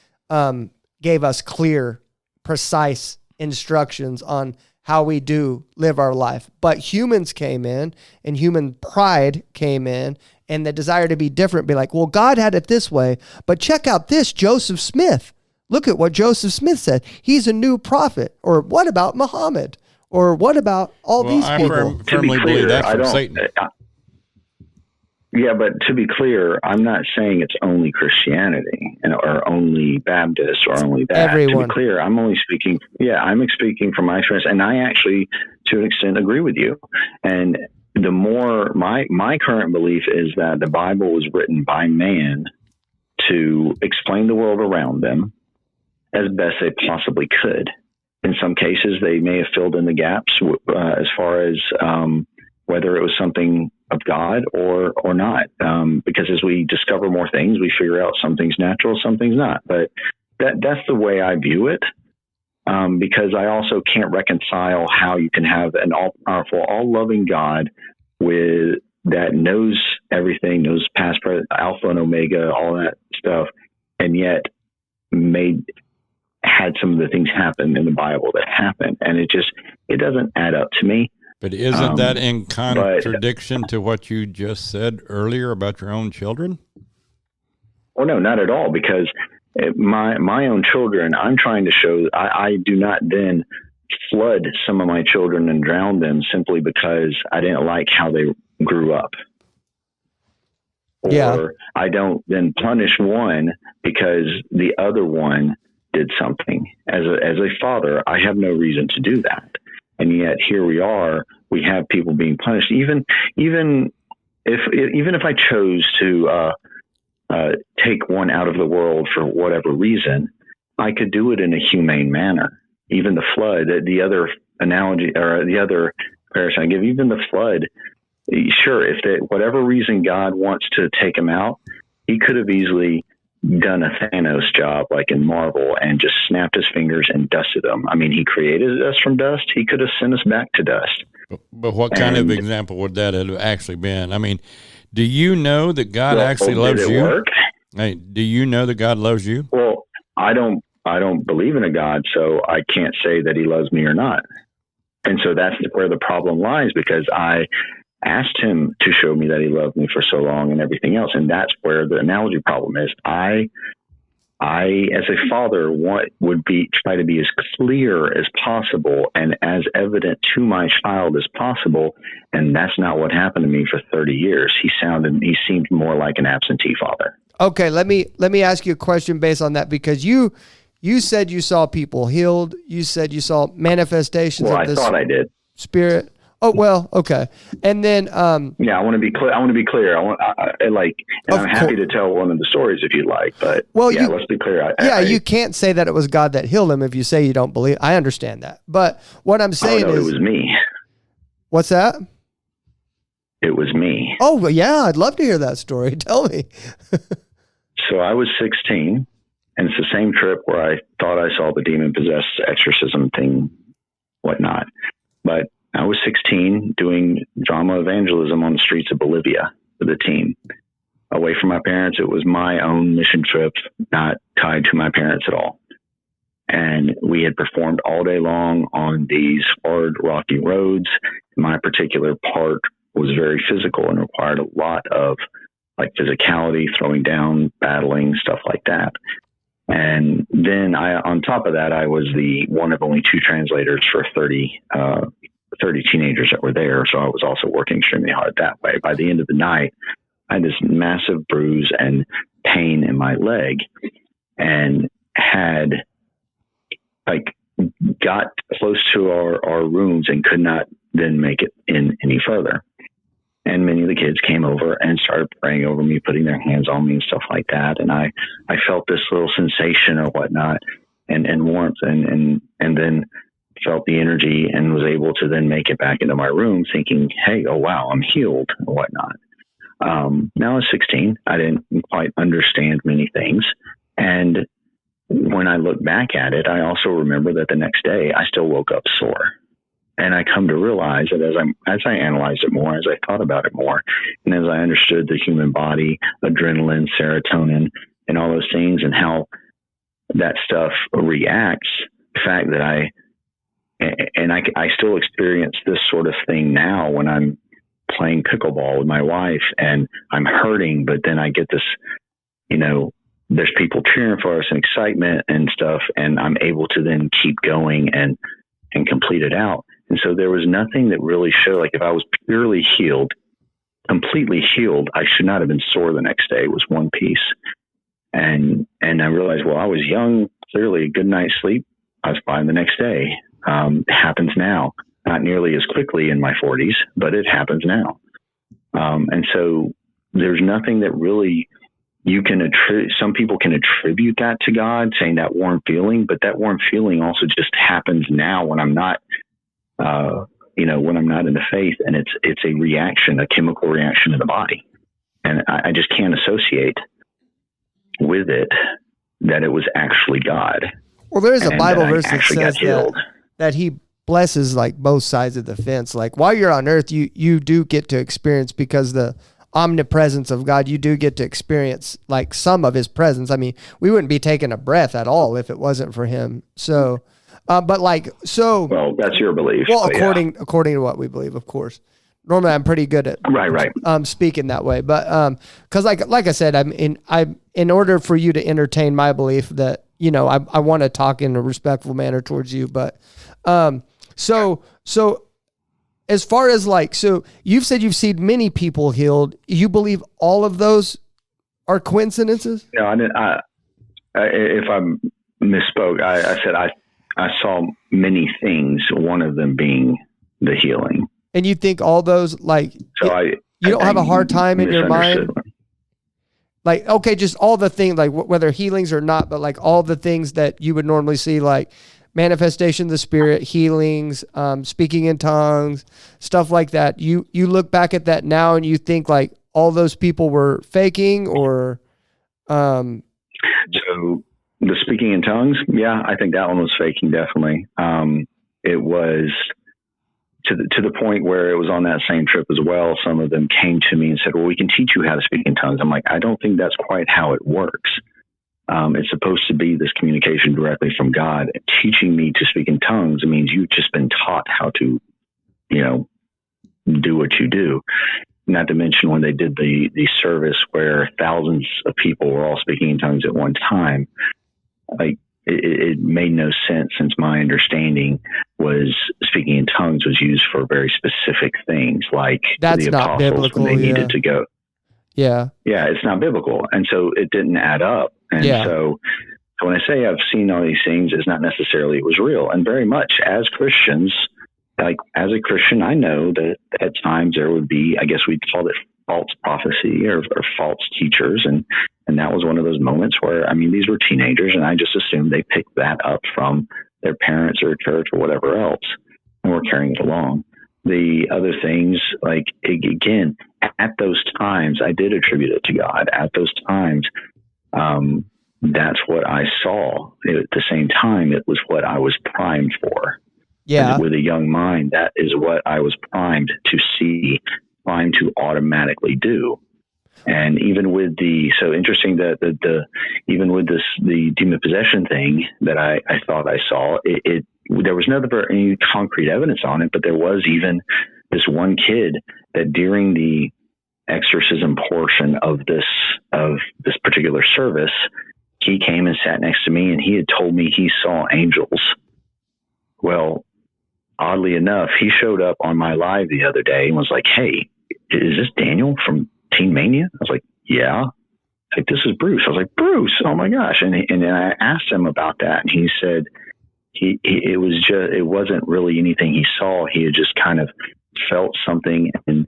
gave us clear, precise instructions on how we do live our life. But humans came in, and human pride came in, and the desire to be different, be like, well, God had it this way, but check out this Joseph Smith. Look at what Joseph Smith said. He's a new prophet. Or what about Muhammad? Or what about all these people? I firmly believe that from Satan. Yeah, but to be clear, I'm not saying it's only Christianity or only Baptist or only that. Everyone. To be clear, I'm only speaking. Yeah, I'm speaking from my experience, and I actually, to an extent, agree with you. And the more my current belief is that the Bible was written by man to explain the world around them as best they possibly could. In some cases, they may have filled in the gaps as far as whether it was something of God or not. Because as we discover more things, we figure out something's natural, something's not. But that's the way I view it. Because I also can't reconcile how you can have an all-powerful, all-loving God with that knows everything, knows past, present, Alpha and Omega, all that stuff, and yet had some of the things happen in the Bible that happened, and it doesn't add up to me. But isn't that in contradiction to what you just said earlier about your own children? Oh, no, not at all, because my own children, I'm trying to show I do not then flood some of my children and drown them simply because I didn't like how they grew up. Or I don't then punish one because the other one did something. As a father, I have no reason to do that. And yet here we are, we have people being punished. Even if I chose to take one out of the world for whatever reason, I could do it in a humane manner. Even the flood, the other analogy or the other comparison I give, even the flood, sure, if whatever reason God wants to take him out, he could have easily done a Thanos job like in Marvel and just snapped his fingers and dusted them. I mean, he created us from dust. He could have sent us back to dust. But what kind of example would that have actually been? I mean, do you know that God actually loves you? Work? Hey, do you know that God loves you? Well, I don't believe in a God, so I can't say that he loves me or not. And so that's where the problem lies, because I asked him to show me that he loved me for so long and everything else. And that's where the analogy problem is. I as a father, would try to be as clear as possible and as evident to my child as possible. And that's not what happened to me for 30 years. He seemed more like an absentee father. Okay. Let me ask you a question based on that, because you said you saw people healed. You said you saw manifestations of this. I thought I did. Spirit. Oh, well, okay. And then, yeah, I want to be clear. I'm happy to tell one of the stories if you'd like, but let's be clear. You can't say that it was God that healed him if you say you don't believe. I understand that. But what I'm saying is, it was me. What's that? It was me. Oh, well, yeah. I'd love to hear that story. Tell me. So I was 16, and it's the same trip where I thought I saw the demon-possessed exorcism thing, whatnot. But I was 16 doing drama evangelism on the streets of Bolivia with a team. Away from my parents, it was my own mission trip, not tied to my parents at all. And we had performed all day long on these hard, rocky roads. My particular part was very physical and required a lot of physicality, throwing down, battling, stuff like that. And then on top of that, I was the one of only two translators for 30 teenagers that were there. So I was also working extremely hard that way. By the end of the night, I had this massive bruise and pain in my leg, and had got close to our rooms and could not then make it in any further. And many of the kids came over and started praying over me, putting their hands on me and stuff like that. And I felt this little sensation or whatnot and warmth and then felt the energy and was able to then make it back into my room thinking, hey, oh, wow, I'm healed and whatnot. Now I was 16. I didn't quite understand many things. And when I look back at it, I also remember that the next day I still woke up sore. And I come to realize that as I analyzed it more, as I thought about it more, and as I understood the human body, adrenaline, serotonin, and all those things, and how that stuff reacts, the fact that I still experience this sort of thing now when I'm playing pickleball with my wife and I'm hurting, but then I get this, there's people cheering for us and excitement and stuff, and I'm able to then keep going and complete it out. And so there was nothing that really showed, like if I was purely healed, completely healed, I should not have been sore the next day. It was one piece. And I realized, well, I was young, clearly a good night's sleep. I was fine the next day. It happens now, not nearly as quickly in my 40s, but it happens now. And so there's nothing that really you can attribute. Some people can attribute that to God, saying that warm feeling, but that warm feeling also just happens now when I'm not, when I'm not in the faith, and it's a reaction, a chemical reaction in the body. And I just can't associate with it that it was actually God. Well, there is a Bible verse that says that he blesses like both sides of the fence. Like while you're on earth, you do get to experience, because the omnipresence of God, you do get to experience like some of his presence. I mean, we wouldn't be taking a breath at all if it wasn't for him. So, well, that's your belief. Well, according to what we believe, of course. Normally I'm pretty good at speaking that way, but cause like I said, I'm in order for you to entertain my belief that, I want to talk in a respectful manner towards you, but so as far as so you've said you've seen many people healed. You believe all of those are coincidences? No, I didn't. If I misspoke, I said I saw many things, one of them being the healing. And you think all those, you don't have a hard time in your mind? Like, okay, just all the things, like whether healings or not, but like all the things that you would normally see, like manifestation of the Spirit, healings, speaking in tongues, stuff like that. You look back at that now and you think like all those people were faking or... So the speaking in tongues, yeah, I think that one was faking, definitely. It was... To the point where it was on that same trip as well. Some of them came to me and said, well, we can teach you how to speak in tongues. I'm like, I don't think that's quite how it works. It's supposed to be this communication directly from God. Teaching me to speak in tongues means you've just been taught how to, do what you do. Not to mention when they did the service where thousands of people were all speaking in tongues at one time, like, it made no sense, since my understanding was speaking in tongues was used for very specific things, like that's the not apostles biblical, when they needed to go. Yeah. Yeah, it's not biblical. And so it didn't add up. And so when I say I've seen all these things, it's not necessarily it was real. And very much as Christians, like as a Christian, I know that at times there would be, I guess we'd call it false prophecy or false teachers. And that was one of those moments where, these were teenagers, and I just assumed they picked that up from their parents or church or whatever else, and were carrying it along. The other things, like, again, at those times, I did attribute it to God. At those times, that's what I saw. At the same time, it was what I was primed for. Yeah. And with a young mind, that is what I was primed to see, primed to automatically do. And even with so interesting that even with the demon possession thing that I thought I saw, there was never any concrete evidence on it, but there was even this one kid that during the exorcism portion of this particular service, he came and sat next to me, and he had told me he saw angels. Well, oddly enough, he showed up on my live the other day and was like, "Hey, is this Daniel from Teen Mania?" I was like, "Yeah." Like, "This is Bruce." I was like, "Bruce, oh my gosh." And I asked him about that, and he said it wasn't really anything he saw. He had just kind of felt something, and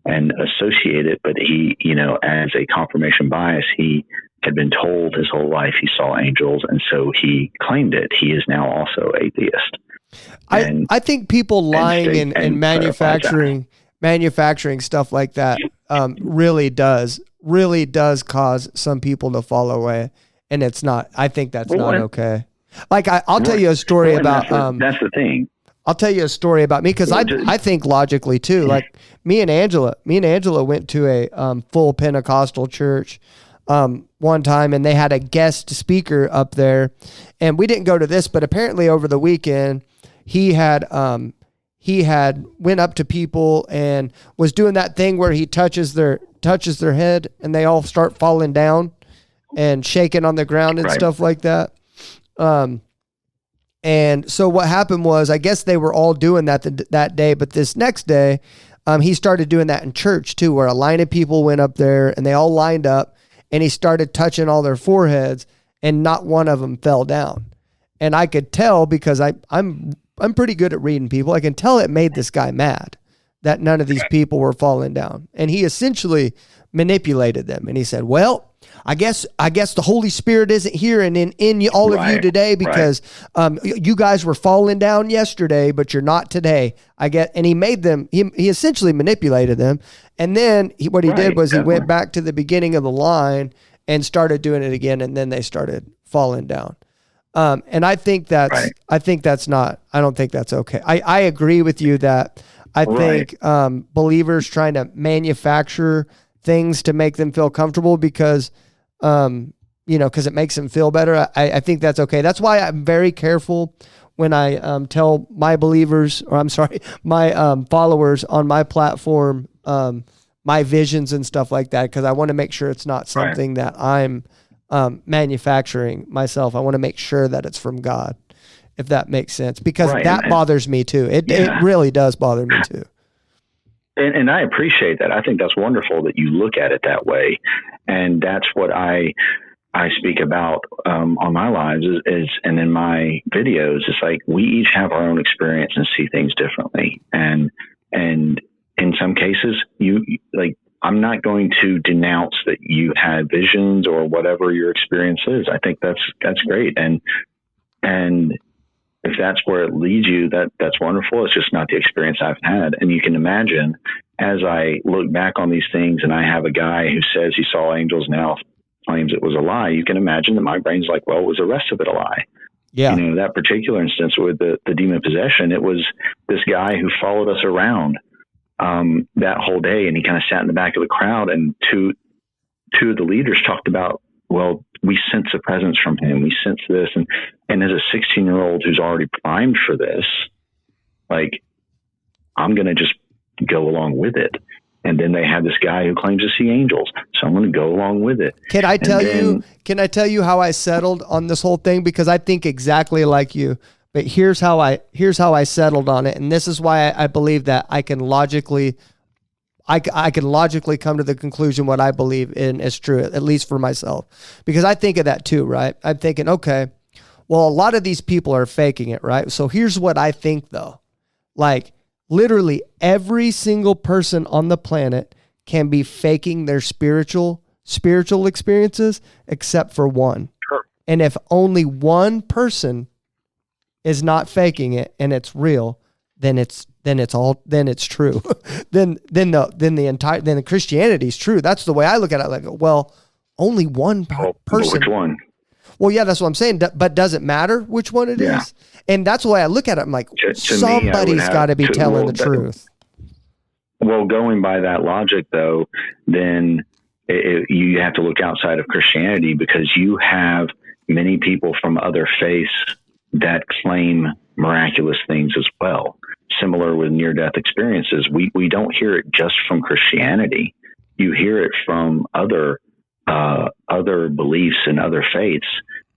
and associate it. But he, you know, as a confirmation bias, he had been told his whole life he saw angels, and so he claimed it. He is now also atheist. I think people lying and manufacturing stuff like that really does cause some people to fall away, and it's not. I think that's not okay. Like I'll tell you a story about. That's the thing. I'll tell you a story about me because I think logically too. Like me and Angela went to a full Pentecostal church one time, and they had a guest speaker up there, and we didn't go to this, but apparently over the weekend he had went up to people and was doing that thing where he touches their head and they all start falling down and shaking on the ground and stuff like that. And so what happened was, I guess they were all doing that day, but this next day, he started doing that in church too, where a line of people went up there and they all lined up and he started touching all their foreheads and not one of them fell down. And I could tell because I'm pretty good at reading people. I can tell it made this guy mad that none of these people were falling down. And he essentially manipulated them. And he said, well, I guess the Holy Spirit isn't here and in all of you today because you guys were falling down yesterday, but you're not today. And he made them, he essentially manipulated them. And then what he did was he went back to the beginning of the line and started doing it again. And then they started falling down. And I think I don't think that's okay. I agree with you that I think believers trying to manufacture things to make them feel comfortable because it makes them feel better. I think that's okay. That's why I'm very careful when I tell my my followers on my platform, my visions and stuff like that, because I want to make sure it's not something that I'm manufacturing myself. I want to make sure that it's from God, if that makes sense, because that bothers me too. It really does bother me too. And I appreciate that. I think that's wonderful that you look at it that way. And that's what I speak about on my lives is and in my videos. It's like we each have our own experience and see things differently. And in some cases, I'm not going to denounce that you had visions or whatever your experience is. I think that's great. And if that's where it leads you, that's wonderful. It's just not the experience I've had. And you can imagine, as I look back on these things and I have a guy who says he saw angels now claims it was a lie, you can imagine that my brain's like, well, was the rest of it a lie? Yeah. You know, that particular instance with the demon possession, it was this guy who followed us around that whole day, and he kind of sat in the back of the crowd, and two of the leaders talked about, well, we sense a presence from him. We sense this. And as a 16-year-old who's already primed for this, like, I'm going to just go along with it. And then they have this guy who claims to see angels. So I'm going to go along with it. Can I tell you how I settled on this whole thing? Because I think exactly like you, but here's how I settled on it. And this is why I believe that I can logically come to the conclusion what I believe in is true, at least for myself, because I think of that too, right? I'm thinking, okay, well, a lot of these people are faking it, right? So here's what I think though. Like literally every single person on the planet can be faking their spiritual experiences except for one. Sure. And if only one person is not faking it and it's real, then it's true. then the Christianity is true. That's the way I look at it. Like, well, only one person. Which one? Well, yeah, that's what I'm saying. But does it matter which one it is? And that's the way I look at it. I'm like, somebody's got to be telling the truth. Well, going by that logic, though, then you have to look outside of Christianity, because you have many people from other faiths that claim miraculous things as well. Similar with near-death experiences, we don't hear it just from Christianity. You hear it from other beliefs and other faiths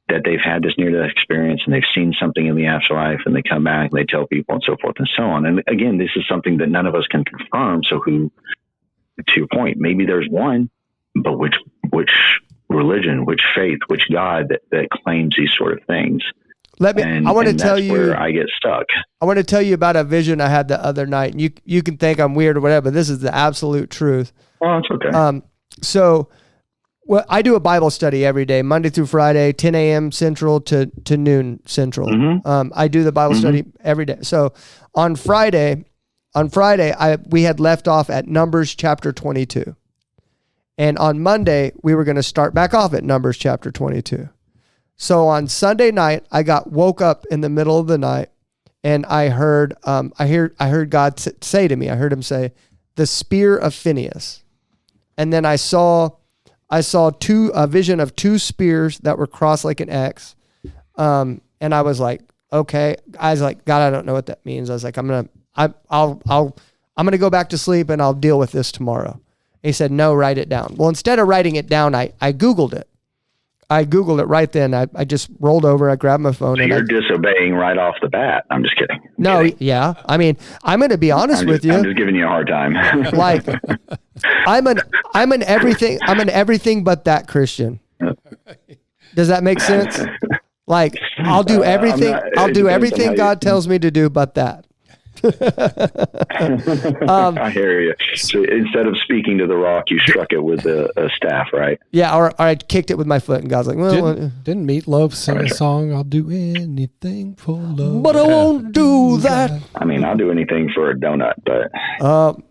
that they've had this near-death experience and they've seen something in the afterlife, and they come back and they tell people and so forth and so on. And again, this is something that none of us can confirm. So to your point, maybe there's one, but which religion, which faith, which God that claims these sort of things? I want to tell you where I get stuck. I want to tell you about a vision I had the other night. And you can think I'm weird or whatever, but this is the absolute truth. Oh, it's okay. So I do a Bible study every day, Monday through Friday, 10 a.m. Central to noon Central. Mm-hmm. I do the Bible study every day. So on Friday, we had left off at Numbers chapter 22. And on Monday, we were going to start back off at Numbers chapter 22. So on Sunday night, I woke up in the middle of the night, and I heard God say to me, I heard him say, the spear of Phineas. And then I saw a vision of two spears that were crossed like an X. And I was like, okay. I was like, God, I don't know what that means. I was like, I'm going to go back to sleep and I'll deal with this tomorrow. He said, no, write it down. Well, instead of writing it down, I Googled it. I Googled it right then. I just rolled over. I grabbed my phone. So you're disobeying right off the bat. I'm just kidding. Yeah. I mean, I'm going to be honest with you. I'm just giving you a hard time. Like, I'm an everything but that Christian. Does that make sense? Like, I'll do everything. I'll do everything God tells me to do, but that. I hear you. So instead of speaking to the rock, you struck it with a staff, right? Yeah, or I kicked it with my foot, and God's like, well, didn't Meatloaf sing a song? I'll do anything for love, but I won't do that. I mean, I'll do anything for a donut, but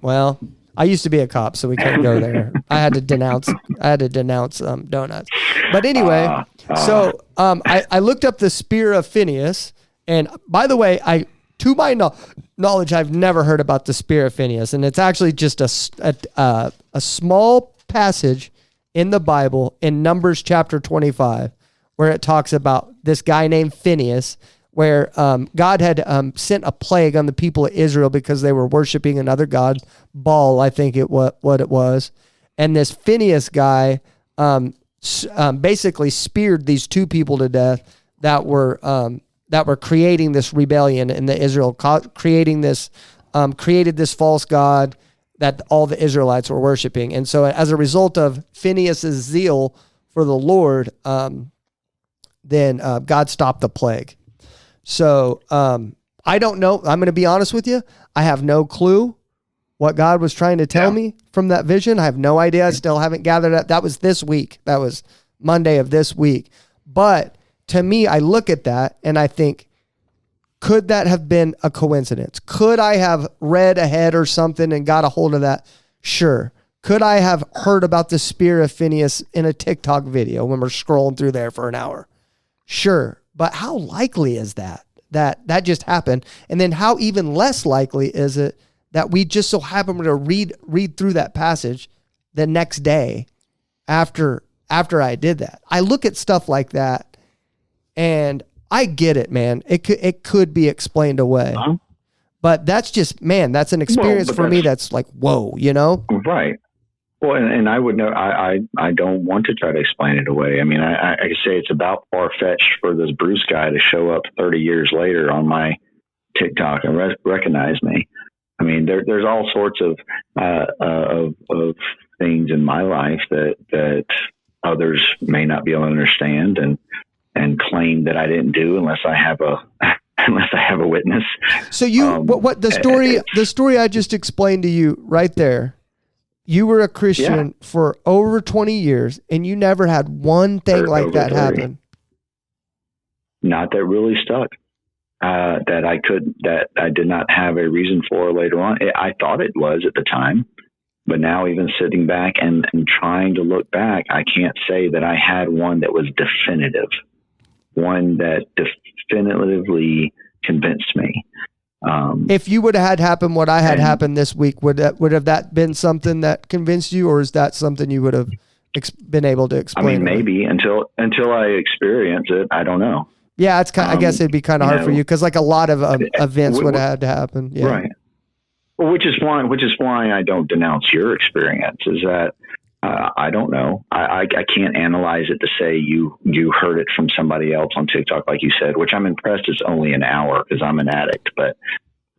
well, I used to be a cop, so we can't go there. I had to denounce donuts. But anyway, so I looked up the spear of Phineas, and by the way, to my knowledge, I've never heard about the spear of Phineas, and it's actually just a small passage in the Bible in Numbers chapter 25, where it talks about this guy named Phineas, where God had sent a plague on the people of Israel because they were worshiping another god, Baal, I think what it was, and this Phineas guy basically speared these two people to death that were creating this rebellion in the Israel, created this false god that all the Israelites were worshiping. And so as a result of Phineas's zeal for the Lord, then God stopped the plague. So I don't know. I'm going to be honest with you. I have no clue what God was trying to tell me from that vision. I have no idea. I still haven't gathered it. That was this week. That was Monday of this week. But to me, I look at that and I think, could that have been a coincidence? Could I have read ahead or something and got a hold of that? Sure. Could I have heard about the spear of Phineas in a TikTok video when we're scrolling through there for an hour? Sure. But how likely is that just happened? And then how even less likely is it that we just so happen to read through that passage the next day after I did that? I look at stuff like that, and I get it, man. It could be explained away. Uh-huh. But that's just, man, that's an experience for me that's like, whoa, you know? Right. Well, and I would know, I don't want to try to explain it away. I mean, I say it's about far-fetched for this Bruce guy to show up 30 years later on my TikTok and recognize me. I mean, there's all sorts of things in my life that others may not be able to understand and claim that I didn't do unless I have a witness. So what the story I just explained to you right there, you were a Christian for over 20 years and you never had one thing like that happen. Not that really stuck. That I did not have a reason for later on. I thought it was at the time, but now even sitting back and trying to look back, I can't say that I had one that was definitive. One that definitively convinced me. If you would have had happen what I had happen this week, would have that been something that convinced you, or is that something you would have been able to explain? I mean, maybe until I experience it, I don't know. Yeah, it's kind. I guess it'd be kind of hard for you because like a lot of events would have had to happen. Yeah. Right. Well, which is why I don't denounce your experience. Is that I don't know. I can't analyze it to say you heard it from somebody else on TikTok, like you said, which I'm impressed is only an hour because I'm an addict. But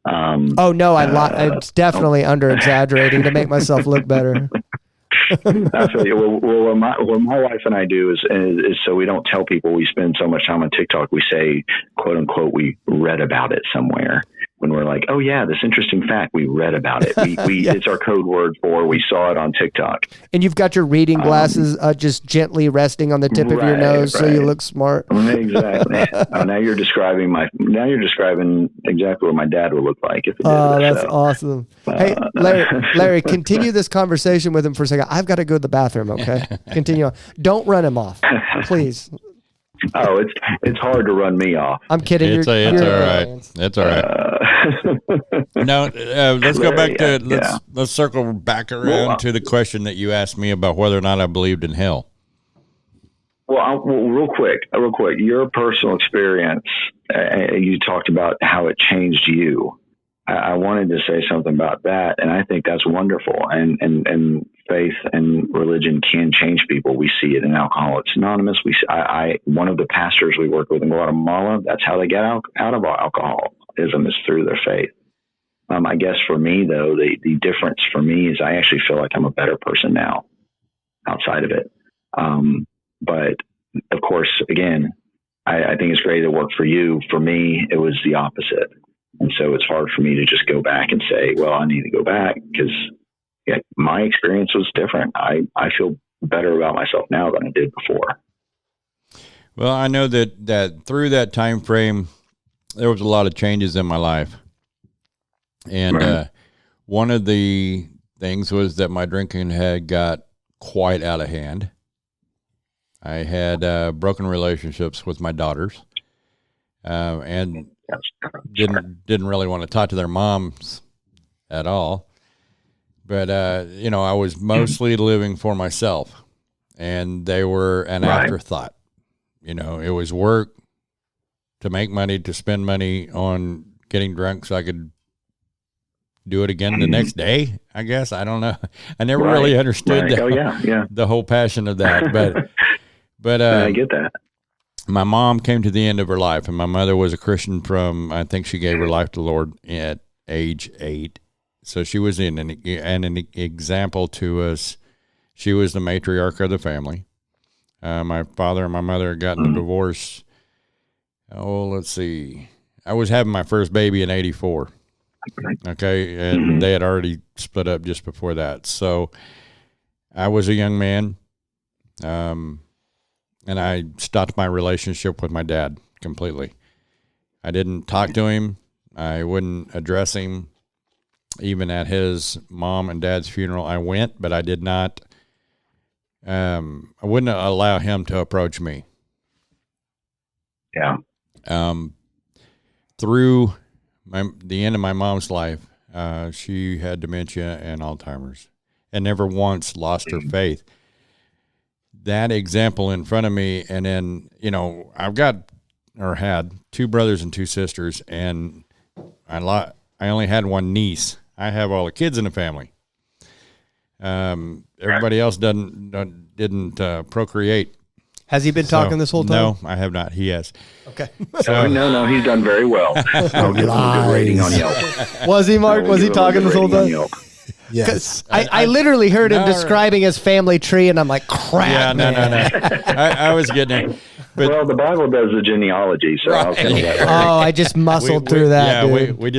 oh no, it's definitely under exaggerating to make myself look better. I feel you. Well, what my wife and I do is so we don't tell people we spend so much time on TikTok. We say, quote unquote, we read about it somewhere. When we're like, oh yeah, this interesting fact, we read about it. We It's our code word for we saw it on TikTok. And you've got your reading glasses just gently resting on the tip of your nose, so you look smart. Exactly. Now you're describing exactly what my dad would look like if he did this. That's awesome. Hey, Larry, continue this conversation with him for a second. I've got to go to the bathroom. Okay, continue on. Don't run him off, please. Oh, it's hard to run me off. I'm kidding. It's all right. It's all right. No, let's go back to let's circle back around to the question that you asked me about whether or not I believed in hell. Well, real quick, your personal experience. You talked about how it changed you. I wanted to say something about that, and I think that's wonderful. And faith and religion can change people. We see it in Alcoholics Anonymous. One of the pastors we work with in Guatemala, that's how they get out of alcoholism, is through their faith. I guess for me, though, the difference for me is I actually feel like I'm a better person now outside of it. But of course, again, I think it's great it worked for you. For me, it was the opposite. And so it's hard for me to just go back and say, well, I need to go back because my experience was different. I feel better about myself now than I did before. Well, I know that through that time frame, there was a lot of changes in my life. And one of the things was that my drinking had got quite out of hand. I had broken relationships with my daughters, and didn't really want to talk to their moms at all. But, I was mostly living for myself, and they were an afterthought. It was work to make money, to spend money on getting drunk so I could do it again the next day, I guess. I don't know. I never really understood the whole passion of that. But I get that. My mom came to the end of her life, and my mother was a Christian I think she gave her life to the Lord at age 8. So she was an example to us. She was the matriarch of the family. My father and my mother had gotten a divorce. Oh, let's see. I was having my first baby in 1984. Okay. And they had already split up just before that. So I was a young man. And I stopped my relationship with my dad completely. I didn't talk to him. I wouldn't address him. Even at his mom and dad's funeral, I went, but I did not. I wouldn't allow him to approach me. Yeah. Through the end of my mom's life, she had dementia and Alzheimer's, and never once lost her faith. That example in front of me, and then I've had 2 brothers and 2 sisters, and I only had 1 niece. I have all the kids in the family. Everybody else didn't procreate. Has he been talking this whole time? No, I have not. He has. Okay. So no, he's done very well. I'll give him a good rating on Yelp. Was he, Mark? Was he talking this whole time? Yes. I literally heard him describing his family tree, and I'm like, crap. Yeah, no. I was getting it. Well, the Bible does the genealogy, so I'll tell you that. Oh, I just muscled through that. Yeah, dude. we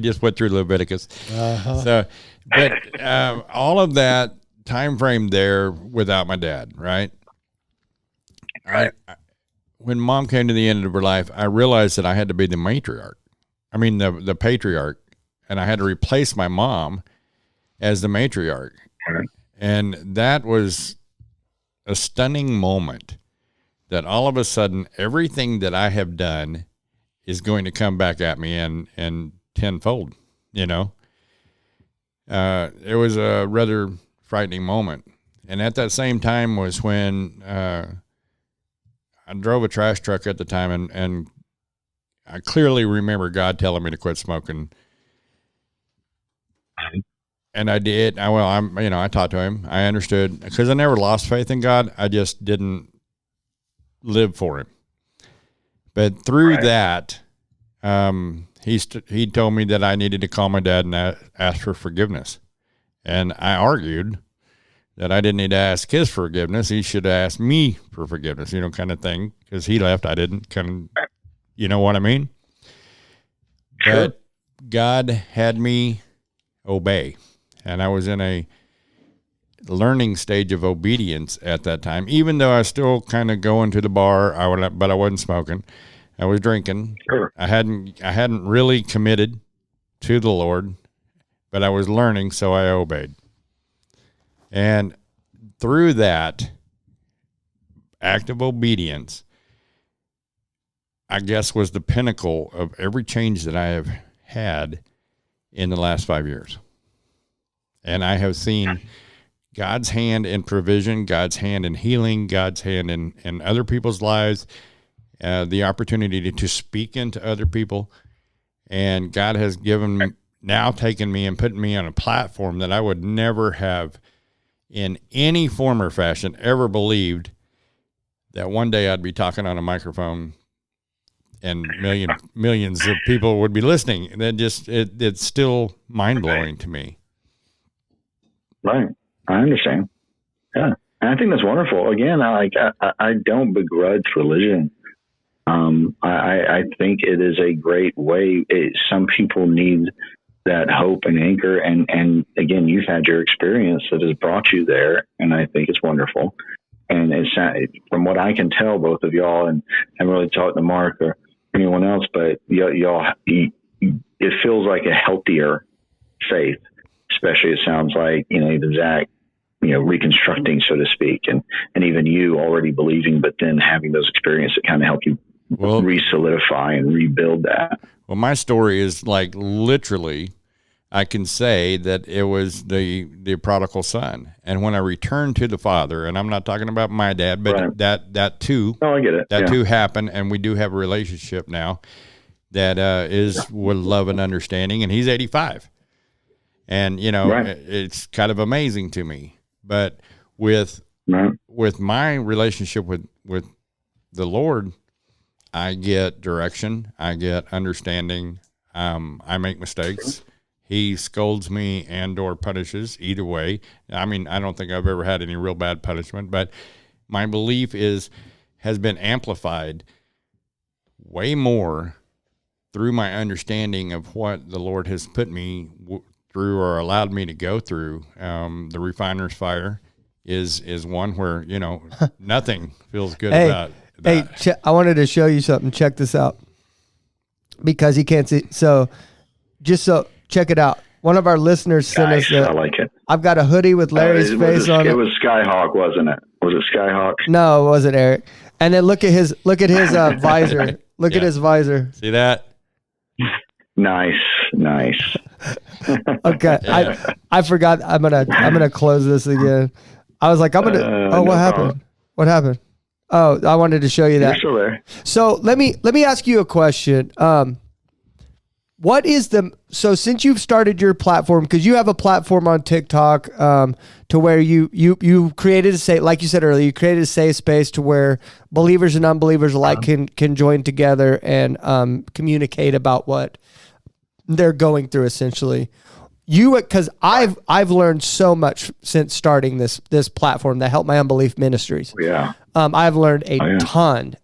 just went through Leviticus. So, but all of that time frame there without my dad, right? When Mom came to the end of her life, I realized that I had to be the matriarch. I mean, the patriarch, and I had to replace my mom as the matriarch. And that was a stunning moment that all of a sudden everything that I have done is going to come back at me and tenfold, It was a rather frightening moment. And at that same time was when I drove a trash truck at the time, and I clearly remember God telling me to quit smoking. And I did. I talked to him. I understood, because I never lost faith in God. I just didn't live for him. But through that, he told me that I needed to call my dad and ask for forgiveness. And I argued that I didn't need to ask his forgiveness. He should have asked me for forgiveness, kind of thing, because he left. I didn't, kind of, you know what I mean? Sure. But God had me obey, and I was in a learning stage of obedience at that time, even though I was still kind of going to the bar, but I wasn't smoking. I was drinking. Sure. I hadn't really committed to the Lord, but I was learning, so I obeyed. And through that act of obedience, I guess, was the pinnacle of every change that I have had in the last 5 years. And I have seen God's hand in provision, God's hand in healing, God's hand in other people's lives, the opportunity to speak into other people. And God has taken me and put me on a platform that I would never have in any form or fashion ever believed that one day I'd be talking on a microphone and millions of people would be listening. And then it's still mind blowing to me. Right. I understand. Yeah. And I think that's wonderful. Again, I don't begrudge religion. I think it is a great way. Some people need that hope and anchor. And again, you've had your experience that has brought you there. And I think it's wonderful. And from what I can tell, both of y'all, and I haven't really talked to Mark or anyone else, but y'all, it feels like a healthier faith, especially it sounds like, even Zach, reconstructing, so to speak, and even you already believing, but then having those experiences that kind of help you re-solidify and rebuild that. Well, my story is like literally, I can say that it was the prodigal son. And when I returned to the Father, and I'm not talking about my dad, but Right. that too, Oh, I get it. that too happened. And we do have a relationship now that is with love and understanding. And he's 85. And, Right. it's kind of amazing to me. But with my relationship with the Lord, I get direction, I get understanding. I make mistakes. He scolds me and or punishes, either way. I mean, I don't think I've ever had any real bad punishment, but my belief has been amplified way more through my understanding of what the Lord has put me through or allowed me to go through. The refiner's fire is one where, nothing feels good about that. Hey, I wanted to show you something. Check this out. Because he can't see. So check it out. One of our listeners sent us I like it. I've got a hoodie with Larry's face on it. It was Skyhawk, wasn't it? Was it Skyhawk? No, it wasn't Eric. And then look at his visor. Look at his visor. See that? Nice. Okay. Yeah. I forgot. I'm gonna close this again. I was like, what happened? problem. What happened? Oh, I wanted to show you that. You're still there. So let me ask you a question. So since you've started your platform, because you have a platform on TikTok, to where you created a safe, like you said earlier, you created a safe space to where believers and unbelievers alike can join together and communicate about what they're going through, essentially. Because I've learned so much since starting this platform that helped my unbelief ministries. Yeah. I've learned a ton.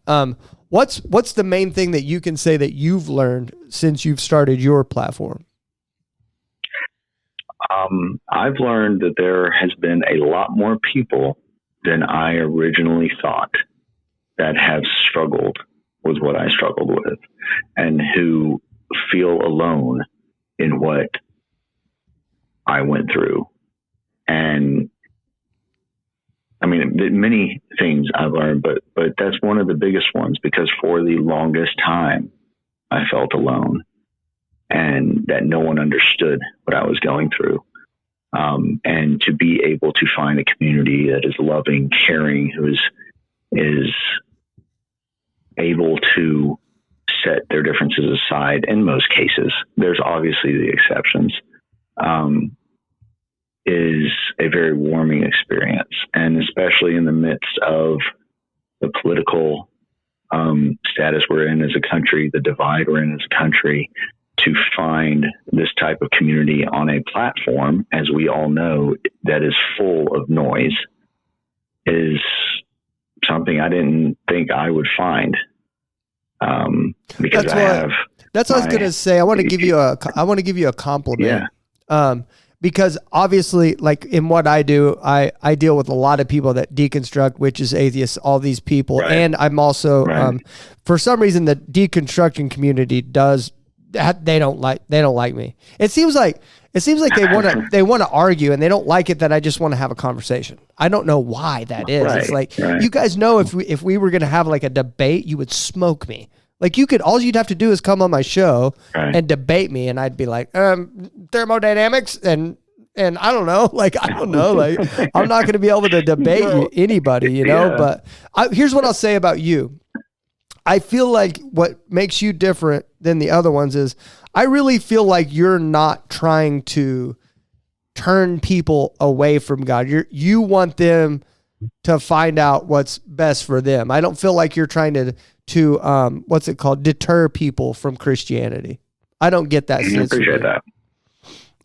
What's the main thing that you can say that you've learned since you've started your platform? I've learned that there has been a lot more people than I originally thought that have struggled with what I struggled with, and who feel alone in what I went through. And I mean, many things I've learned, but that's one of the biggest ones, because for the longest time I felt alone and that no one understood what I was going through. And to be able to find a community that is loving, caring, who is able to set their differences aside in most cases. There's obviously the exceptions. Is a very warming experience, and especially in the midst of the political status we're in as a country, the divide we're in as a country, to find this type of community on a platform, as we all know, that is full of noise, is something I didn't think I would find. Because that's what I was going to say. I want to give you a compliment. Yeah. Because obviously, like in what I do, I deal with a lot of people that deconstruct, witches, atheists, all these people. Right. And I'm also, for some reason, the deconstruction community they don't like me. It seems like they want to argue, and they don't like it that I just want to have a conversation. I don't know why that is. Right, it's like, you guys know, if we were going to have like a debate, you would smoke me. Like all you'd have to do is come on my show and debate me, and I'd be like, thermodynamics and I don't know, like I'm not going to be able to debate anybody, you know. Yeah. But here's what I'll say about you. I feel like what makes you different than the other ones is I really feel like you're not trying to turn people away from God. You want them to find out what's best for them. I don't feel like you're trying to what's it called? Deter people from Christianity. I don't get that sense. I appreciate that.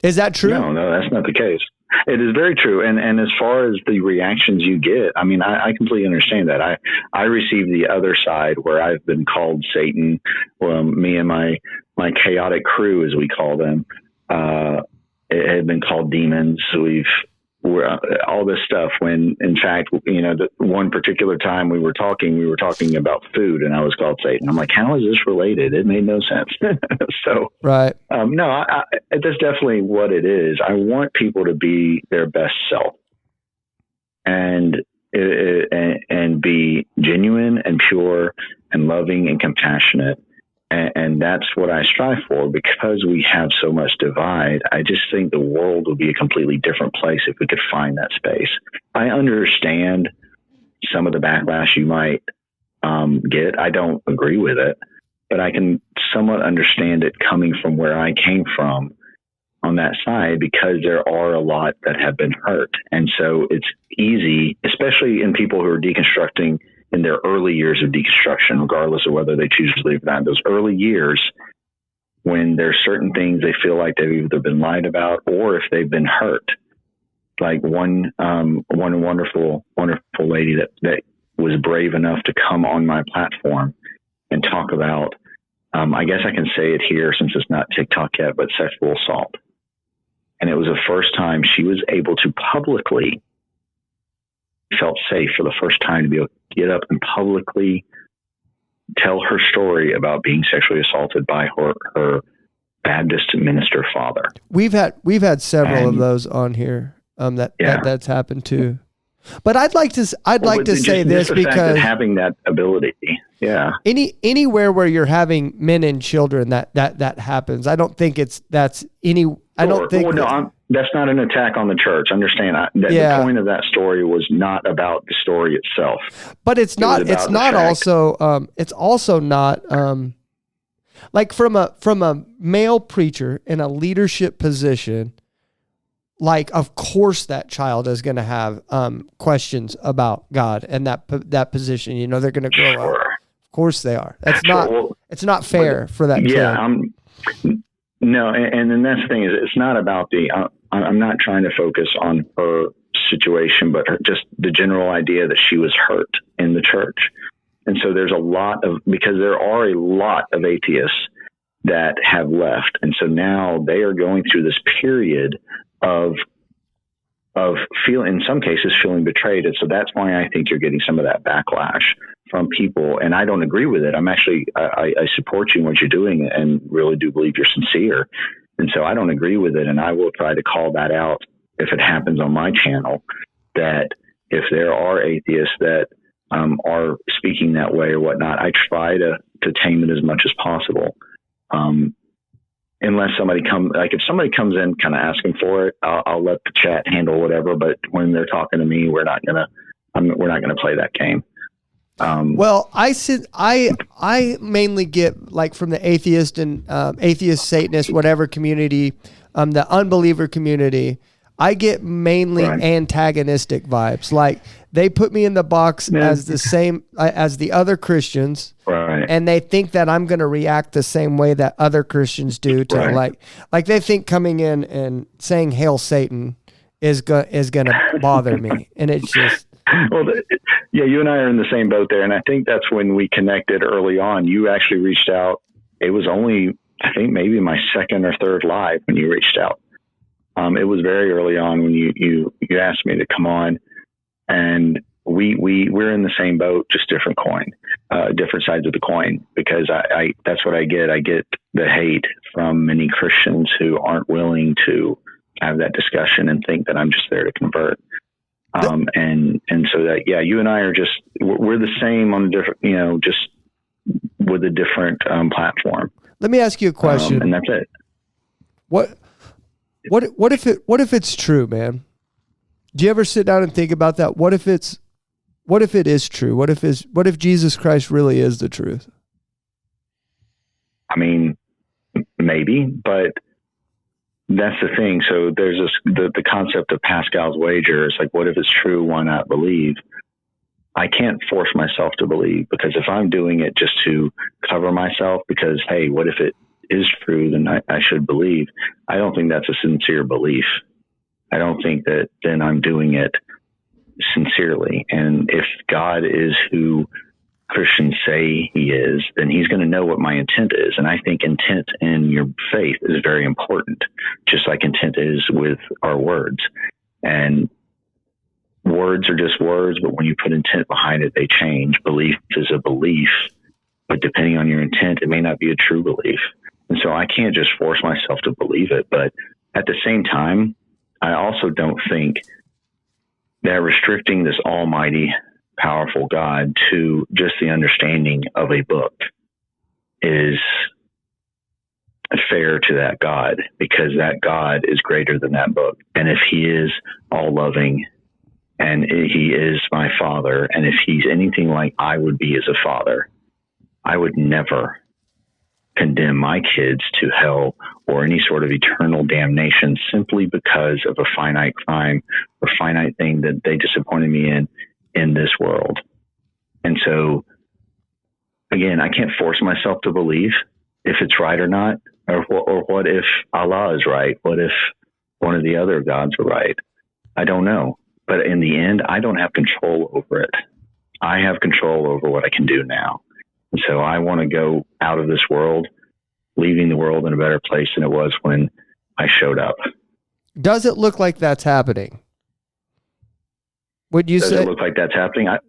Is that true? No, that's not the case. It is very true. And as far as the reactions you get, I mean, I completely understand that. I received the other side where I've been called Satan. Me and my chaotic crew, as we call them, it had been called demons. We're all this stuff, when in fact, you know, the one particular time we were talking about food, and I was called Satan. I'm like, how is this related? It made no sense. So, right. No, that's definitely what it is. I want people to be their best self and be genuine and pure and loving and compassionate. And that's what I strive for, because we have so much divide. I just think the world would be a completely different place if we could find that space. I understand some of the backlash you might get. I don't agree with it, but I can somewhat understand it coming from where I came from on that side, because there are a lot that have been hurt. And so it's easy, especially in people who are deconstructing in their early years of deconstruction, regardless of whether they choose to believe that. Those early years, when there's certain things they feel like they've either been lied about or if they've been hurt. Like one wonderful lady that was brave enough to come on my platform and talk about, I guess I can say it here since it's not TikTok yet, but sexual assault. And it was the first time she was able to publicly, felt safe for the first time to be able to get up and publicly tell her story about being sexually assaulted by her Baptist minister father. We've had several of those on here. That's happened too. But I'd like to say this, because having that ability, anywhere where you're having men and children that happens. I don't think that's that's not an attack on the church. Understand that. The point of that story was not about the story itself. But it's not. It's not also. It's also not. Like from a male preacher in a leadership position. Like, of course, that child is going to have questions about God and that position. You know, they're going to grow up. Of course, they are. That's not. It's not fair for that kid. Yeah. No, and then that's the thing, is it's not about I'm not trying to focus on her situation, but just the general idea that she was hurt in the church. And so there's because there are a lot of atheists that have left. And so now they are going through this period of in some cases feeling betrayed. And so that's why I think you're getting some of that backlash from people. And I don't agree with it. I'm actually, I support you in what you're doing and really do believe you're sincere. And so I don't agree with it. And I will try to call that out if it happens on my channel, that if there are atheists that are speaking that way or whatnot, I try to tame it as much as possible. Unless if somebody comes in kind of asking for it, I'll let the chat handle whatever. But when they're talking to me, we're not gonna play that game. Well, I mainly get, like, from the atheist and atheist, Satanist, whatever community, the unbeliever community. I get mainly antagonistic vibes. Like they put me in the box as the same as the other Christians, and they think that I'm going to react the same way that other Christians do to like they think coming in and saying "Hail Satan" is going to bother me, and it's just. Well, yeah, you and I are in the same boat there, and I think that's when we connected early on. You actually reached out. It was only, I think, maybe my second or third live when you reached out. It was very early on when you asked me to come on, and we're in the same boat, just different coin, different sides of the coin. Because I that's what I get. I get the hate from many Christians who aren't willing to have that discussion and think that I'm just there to convert. And so that, yeah, you and I are we're the same on a different, just with a different platform. Let me ask you a question. And that's it. What if it's true, man? Do you ever sit down and think about that? What if it is true? What if Jesus Christ really is the truth? I mean, maybe, but that's the thing. So there's the concept of Pascal's wager. It's like, what if it's true? Why not believe? I can't force myself to believe, because if I'm doing it just to cover myself because, hey, what if it is true? Then I should believe. I don't think that's a sincere belief. I don't think that then I'm doing it sincerely. And if God is who Christians say he is, then he's going to know what my intent is. And I think intent in your faith is very important, just like intent is with our words. And words are just words, but when you put intent behind it, they change. Belief is a belief, but depending on your intent, it may not be a true belief. And so I can't just force myself to believe it. But at the same time, I also don't think that restricting this almighty, powerful God to just the understanding of a book is fair to that God, because that God is greater than that book. And if he is all loving, and he is my father, and if he's anything like I would be as a father, I would never condemn my kids to hell or any sort of eternal damnation simply because of a finite crime or finite thing that they disappointed me in this world. And so, again, I can't force myself to believe if it's right or not, or what if Allah is right? What if one of the other gods are right? I don't know. But in the end, I don't have control over it. I have control over what I can do now. And so I want to go out of this world, leaving the world in a better place than it was when I showed up. Does it look like that's happening? Would you say? Does it look like that's happening? I'm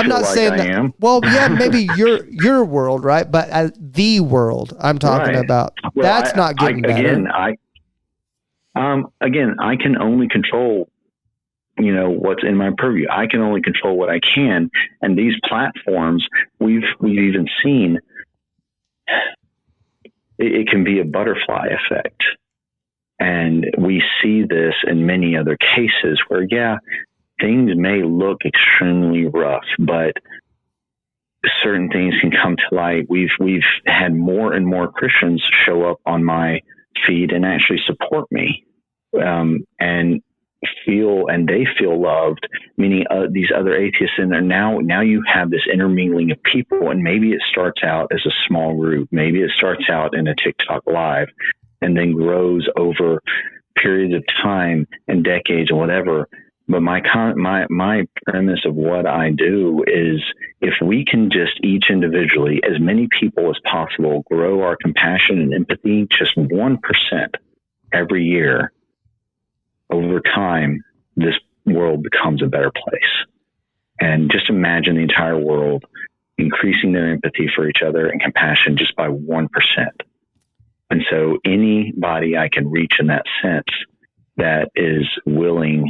not saying that. Am. Well, yeah, maybe your world, right? But as the world I'm talking about, well, that's not getting better. Again, I can only control, what's in my purview. I can only control what I can. And these platforms, we've even seen, it can be a butterfly effect. And we see this in many other cases where, yeah, things may look extremely rough, but certain things can come to light. We've had more and more Christians show up on my feed and actually support me, and they feel loved, meaning these other atheists in there. Now you have this intermingling of people, and maybe it starts out as a small group. Maybe it starts out in a TikTok live and then grows over periods of time and decades or whatever. But my premise of what I do is, if we can just each individually, as many people as possible, grow our compassion and empathy just 1% every year, over time, this world becomes a better place. And just imagine the entire world increasing their empathy for each other and compassion just by 1%. And so anybody I can reach in that sense that is willing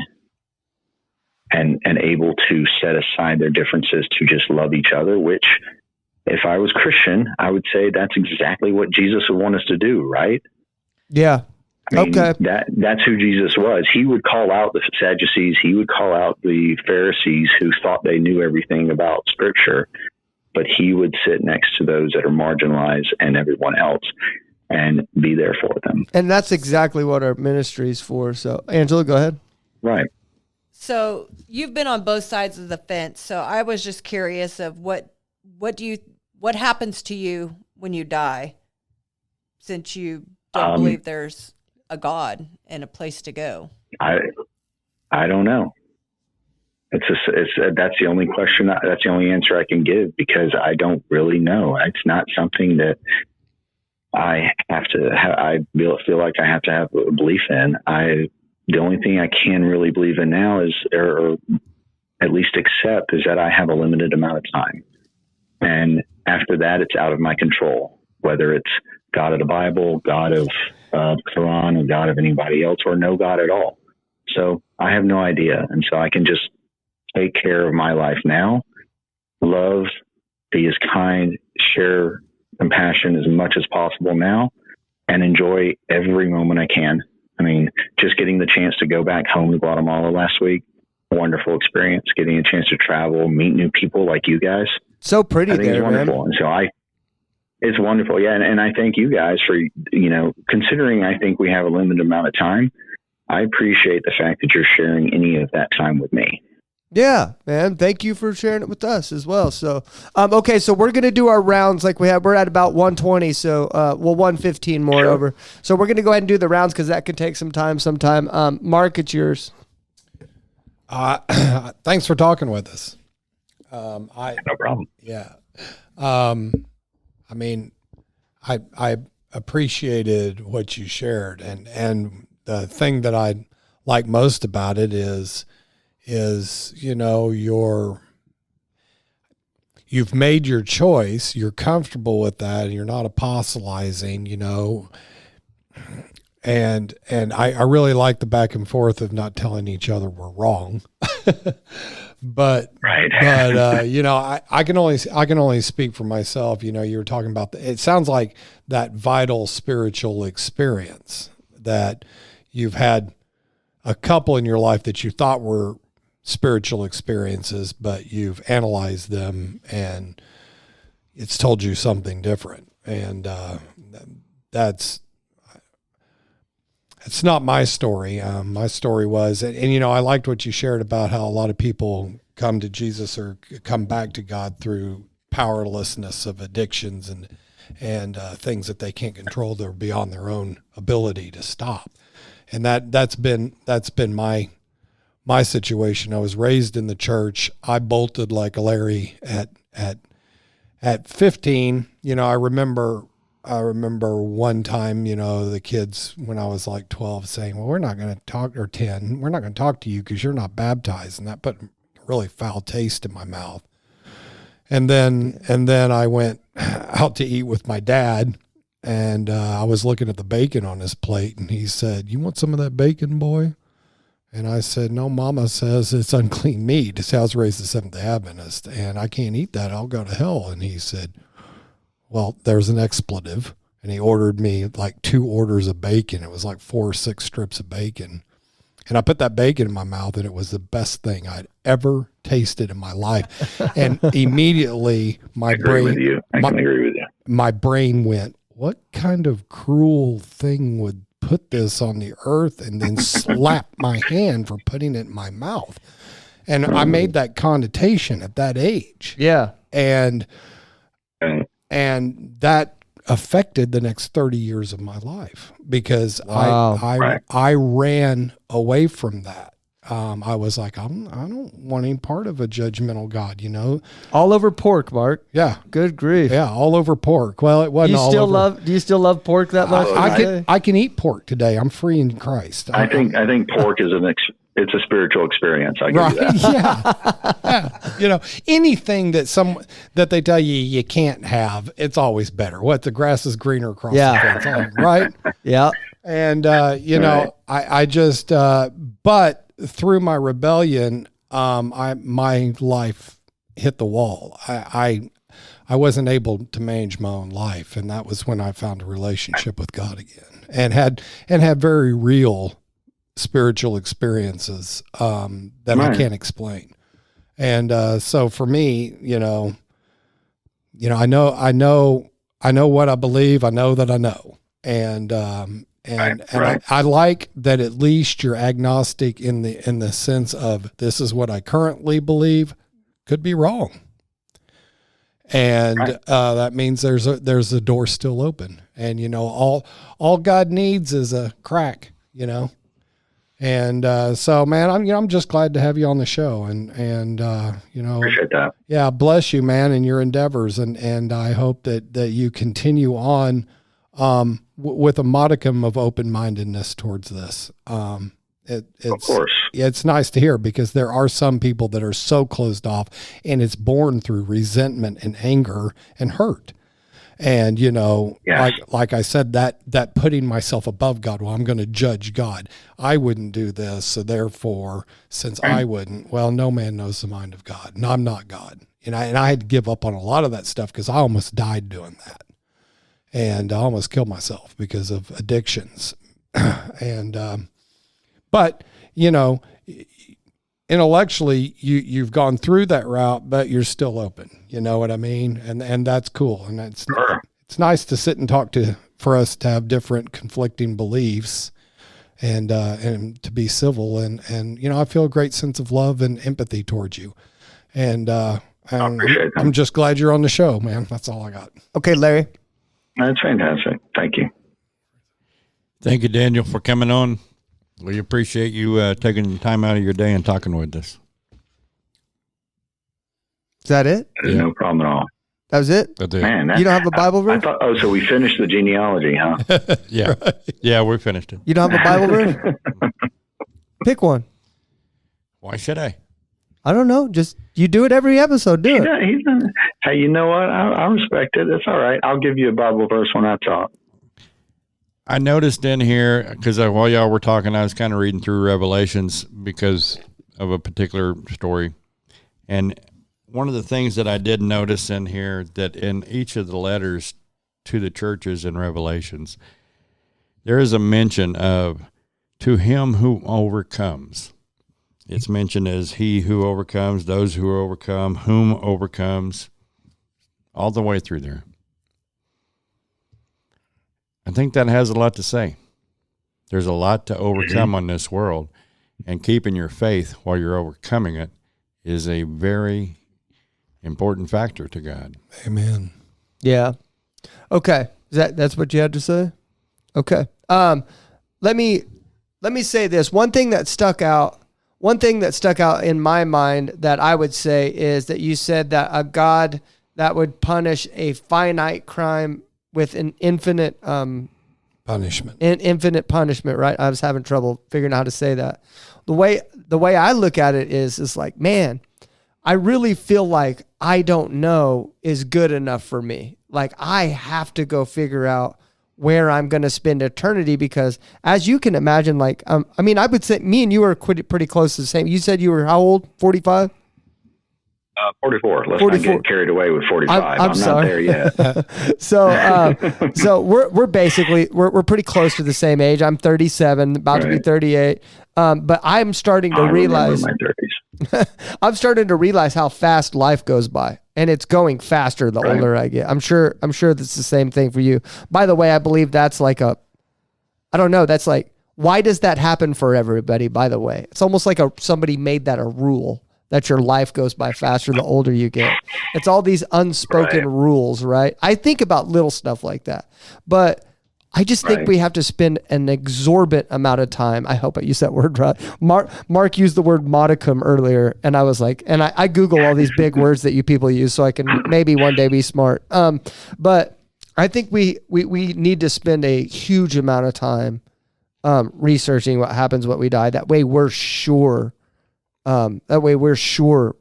and able to set aside their differences to just love each other, which, if I was Christian, I would say that's exactly what Jesus would want us to do, right? Yeah. I mean, okay. That's who Jesus was. He would call out the Sadducees. He would call out the Pharisees who thought they knew everything about Scripture, but he would sit next to those that are marginalized and everyone else. and be there for them. And that's exactly what our ministry is for. So, Angela, go ahead. Right. So you've been on both sides of the fence. So I was just curious of what happens to you when you die, since you don't believe there's a God and a place to go. I don't know. That's the only question. That's the only answer I can give, because I don't really know. It's not something that I have to. I feel like I have to have a belief in. The only thing I can really believe in now is, or at least accept, is that I have a limited amount of time, and after that, it's out of my control. Whether it's God of the Bible, God of Quran, or God of anybody else, or no God at all. So I have no idea, and so I can just take care of my life now, love, be as kind, share compassion as much as possible now, and enjoy every moment I can. I mean, just getting the chance to go back home to Guatemala last week, a wonderful experience. Getting a chance to travel, meet new people like you guys. So pretty I think there, it's wonderful. man. And so it's wonderful. Yeah. And I thank you guys for, considering I think we have a limited amount of time. I appreciate the fact that you're sharing any of that time with me. Yeah, man. Thank you for sharing it with us as well. So, okay. So we're going to do our rounds like we have. We're at about 120. So, 115 more Sure. over. So we're going to go ahead and do the rounds, because that could take some time sometime. Mark, it's yours. Thanks for talking with us. No problem. Yeah. I mean, I appreciated what you shared, and the thing that I like most about it is you've made your choice, you're comfortable with that, and you're not apostolizing, and I really like the back and forth of not telling each other we're wrong. But Right. I can only speak for myself. You were talking about it sounds like that vital spiritual experience that you've had, a couple in your life that you thought were spiritual experiences, but you've analyzed them and it's told you something different. And it's not my story. My story was, and I liked what you shared about how a lot of people come to Jesus or come back to God through powerlessness of addictions and things that they can't control. They're beyond their own ability to stop. And that's been my situation. I was raised in the church. I bolted like a Larry at 15. I remember one time, the kids, when I was like 12, saying, well, we're not going to talk, or 10, we're not going to talk to you because you're not baptized. And that put a really foul taste in my mouth. And then I went out to eat with my dad, and I was looking at the bacon on his plate, and he said, you want some of that bacon, boy? And I said, no, Mama says it's unclean meat. I was raised a Seventh-day Adventist, and I can't eat that. I'll go to hell. And he said, well, there's an expletive. And he ordered me like 2 orders of bacon. It was like 4 or 6 strips of bacon. And I put that bacon in my mouth, and it was the best thing I'd ever tasted in my life. And immediately my brain, I can agree with you. My brain went, what kind of cruel thing would put this on the earth, and then slap my hand for putting it in my mouth? And I made that connotation at that age. Yeah. And that affected the next 30 years of my life, because I ran away from that. I was like, I don't want any part of a judgmental God, All over pork, Mark. Yeah. Good grief. Yeah. All over pork. Well, it wasn't all over. Do you still love pork that much? I can eat pork today. I'm free in Christ. I think pork is it's a spiritual experience. I give you that. Yeah. Anything that they tell you can't have, it's always better. What, the grass is greener across the fence, right? Yeah. And I just but through my rebellion, my life hit the wall. I wasn't able to manage my own life, and that was when I found a relationship with God again, and had very real spiritual experiences that I can't explain. And so for me, I know what I believe. I know that I know. And I like that at least you're agnostic in the sense of this is what I currently believe, could be wrong. And that means there's a door still open. And, you know, all God needs is a crack, you know. And so, man, I'm just glad to have you on the show. And you know, Appreciate that. Yeah, bless you, man, in your endeavors. And I hope that you continue on with a modicum of open-mindedness towards this. It's, of course. It's nice to hear, because there are some people that are so closed off, and it's born through resentment and anger and hurt. And, you know, Yes. like I said, that putting myself above God, well, I'm going to judge God. I wouldn't do this. So therefore, since I wouldn't, well, no man knows the mind of God, and I'm not God. And I had to give up on a lot of that stuff, because I almost died doing that. And I almost killed myself because of addictions. But, you know, intellectually you've gone through that route, but you're still open. You know what I mean? And that's cool. And it's nice to sit and talk for us to have different conflicting beliefs and to be civil. And, you know, I feel a great sense of love and empathy towards you. And I'm just glad you're on the show, man. That's all I got. Okay, Larry. That's fantastic. Thank you. Thank you, Daniel, for coming on. We appreciate you taking time out of your day and talking with us. Is that it? There's no problem at all. That was it? That's it. Man, You don't have a Bible verse? so we finished the genealogy, huh? Yeah. Yeah, we finished it. You don't have a Bible verse? Pick one. Why should I? I don't know. Just you do it every episode. Do it. Hey, you know what? I respect it. It's all right. I'll give you a Bible verse when I talk. I noticed in here, because while y'all were talking, I was kind of reading through Revelations because of a particular story. And one of the things that I did notice in here, that in each of the letters to the churches in Revelations, there is a mention of to him who overcomes. It's mentioned as he who overcomes, those who overcome, whom overcomes, all the way through there. I think that has a lot to say. There's a lot to overcome on this world, and keeping your faith while you're overcoming it is a very important factor to God. Amen. Yeah. Okay. That's what you had to say? Okay. Let me say this. One thing that stuck out in my mind that I would say is that you said that a God that would punish a finite crime with an infinite Punishment. Infinite punishment, right? I was having trouble figuring out how to say that. The way I look at it is like, man, I really feel like I don't know is good enough for me. Like I have to go figure out where I'm going to spend eternity, because as you can imagine, like, I mean, I would say me and you are pretty close to the same. You said you were how old? 45? 44. Let's 44. not get carried away with 45. I'm sorry. not there yet. So we're basically we're pretty close to the same age. I'm 37, about to be 38. But I'm starting to realize my 30s. I'm starting to realize how fast life goes by, and it's going faster the older I get. I'm sure that's the same thing for you. By the way, I believe that's like I don't know. That's like, why does that happen for everybody? By the way, it's almost like somebody made that a rule, that your life goes by faster the older you get. It's all these unspoken rules, right? I think about little stuff like that, but I just think we have to spend an exorbitant amount of time. I hope I used that word right. Mark used the word modicum earlier, and I was like, and I Google all these big words that you people use so I can maybe one day be smart. But I think we need to spend a huge amount of time researching what happens when we die. That way we're sure.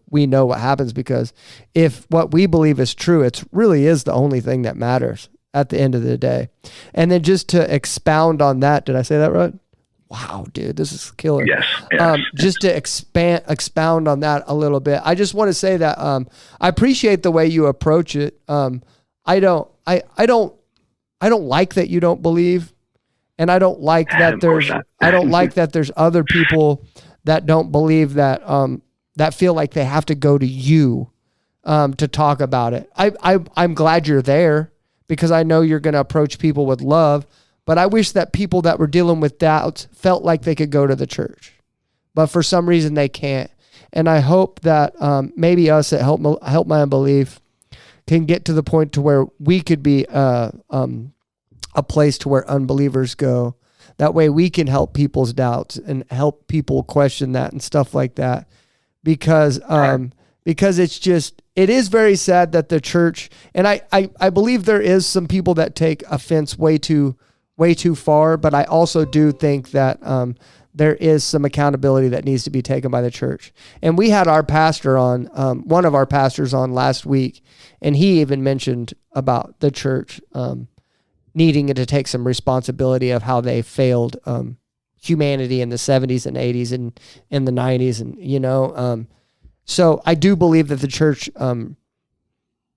We know what happens, because if what we believe is true, it really is the only thing that matters at the end of the day. And then just to expound on that, did I say that right? Wow, dude, this is killer. Yes. Just to expound on that a little bit, I just want to say that I appreciate the way you approach it. I don't like that you don't believe, and I don't like that there's other people that don't believe, that that feel like they have to go to you to talk about it. I'm glad you're there, because I know you're going to approach people with love. But I wish that people that were dealing with doubts felt like they could go to the church, but for some reason they can't. And I hope that maybe us at Help My Unbelief can get to the point to where we could be a place to where unbelievers go. That way we can help people's doubts and help people question that and stuff like that. Because it is very sad that the church, and I believe there is some people that take offense way too far, but I also do think that there is some accountability that needs to be taken by the church. And we had our pastor on, one of our pastors on last week, and he even mentioned about the church needing to take some responsibility of how they failed humanity in the 70s and 80s and in the 90s. And, so I do believe that the church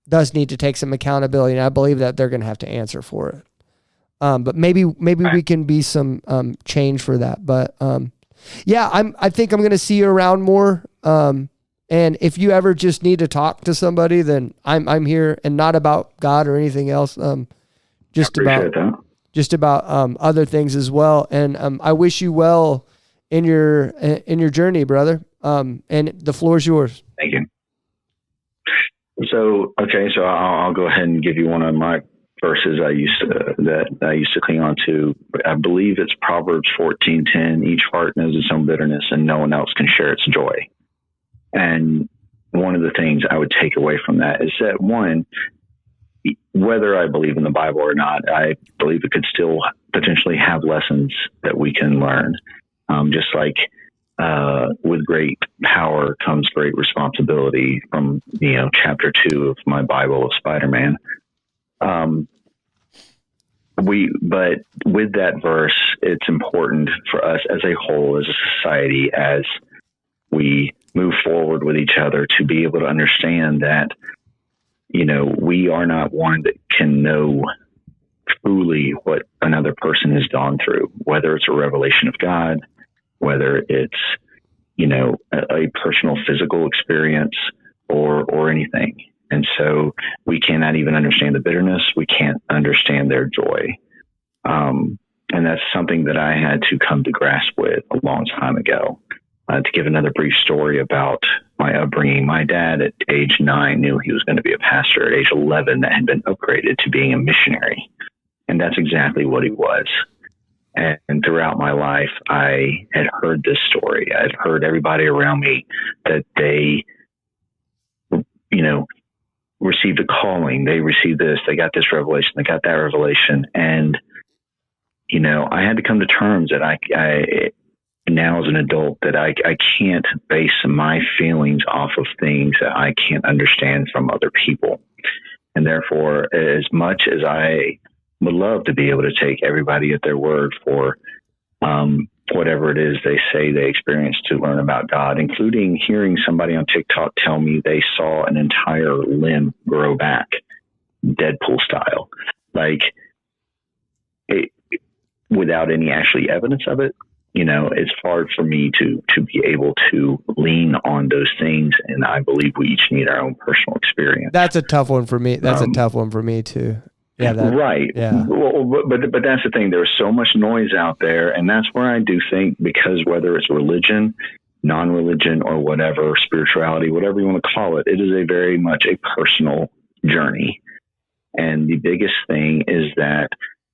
does need to take some accountability, and I believe that they're going to have to answer for it. But maybe we can be some change for that. But yeah, I think I'm going to see you around more. And if you ever just need to talk to somebody, then I'm here, and not about God or anything else. Just about other things as well. And I wish you well in your journey, brother. And the floor is yours. Thank you. So I'll go ahead and give you one of my verses I used to cling on to. I believe it's Proverbs 14:10. Each heart knows its own bitterness, and no one else can share its joy. And one of the things I would take away from that is that, one, whether I believe in the Bible or not, I believe it could still potentially have lessons that we can learn. Just like with great power comes great responsibility, from chapter 2 of my Bible of Spider-Man. But with that verse, it's important for us as a whole, as a society, as we move forward with each other, to be able to understand that, we are not one that can know truly what another person has gone through, whether it's a revelation of God, whether it's, a personal physical experience or anything. And so we cannot even understand the bitterness. We can't understand their joy. And that's something that I had to come to grasp with a long time ago. To give another brief story about my upbringing, my dad at age 9 knew he was going to be a pastor. At age 11, that had been upgraded to being a missionary. And that's exactly what he was. And throughout my life, I had heard this story. I'd heard everybody around me that they, received a calling. They received this, they got this revelation, they got that revelation. And, I had to come to terms that I now as an adult, that I can't base my feelings off of things that I can't understand from other people. And therefore, as much as I would love to be able to take everybody at their word for whatever it is they say they experienced to learn about God, including hearing somebody on TikTok tell me they saw an entire limb grow back, Deadpool style, without any actually evidence of it. It's hard for me to be able to lean on those things. And I believe we each need our own personal experience. That's a tough one for me. That's a tough one for me too. Yeah. Right. Yeah. Well, but that's the thing. There's so much noise out there. And that's where I do think, because whether it's religion, non-religion, or whatever, spirituality, whatever you want to call it, it is a very much a personal journey. And the biggest thing is that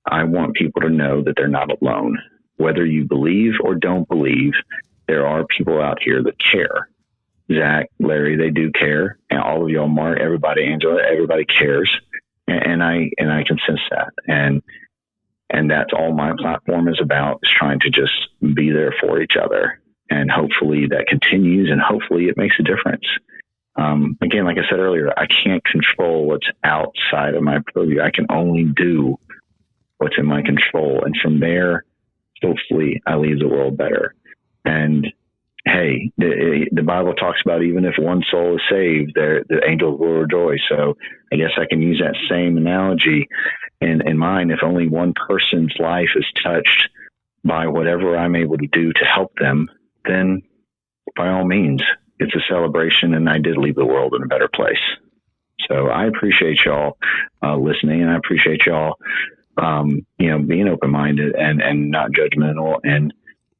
I want people to know that they're not alone. Whether you believe or don't believe, there are people out here that care. Zach, Larry, they do care. And all of y'all, Mark, everybody, Angela, everybody cares. And I can sense that. And that's all my platform is about, is trying to just be there for each other. And hopefully that continues, and hopefully it makes a difference. Again, like I said earlier, I can't control what's outside of my purview. I can only do what's in my control. And from there, hopefully I leave the world better. And hey, the Bible talks about, even if one soul is saved, the angels will rejoice. So I guess I can use that same analogy in mind. If only one person's life is touched by whatever I'm able to do to help them, then by all means, it's a celebration, and I did leave the world in a better place. So I appreciate y'all listening, and I appreciate y'all being open-minded and not judgmental. And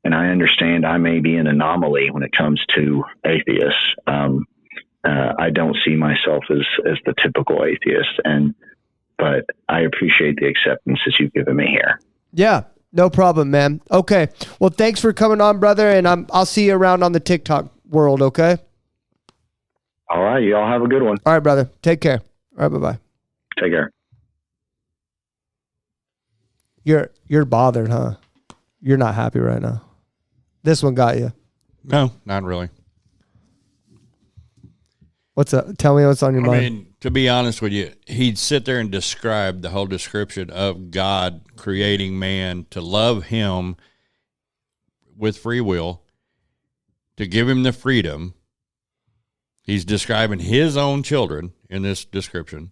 I understand I may be an anomaly when it comes to atheists. I don't see myself as the typical atheist, but I appreciate the acceptance that you've given me here. Yeah, no problem, man. Okay. Well, thanks for coming on, brother. And I'll see you around on the TikTok world. Okay. All right. Y'all have a good one. All right, brother. Take care. All right. Bye-bye. Take care. You're bothered, huh? You're not happy right now. This one got you. No, not really. What's up? Tell me what's on your mind. I mean, to be honest with you, he'd sit there and describe the whole description of God creating man to love him with free will, to give him the freedom. He's describing his own children in this description.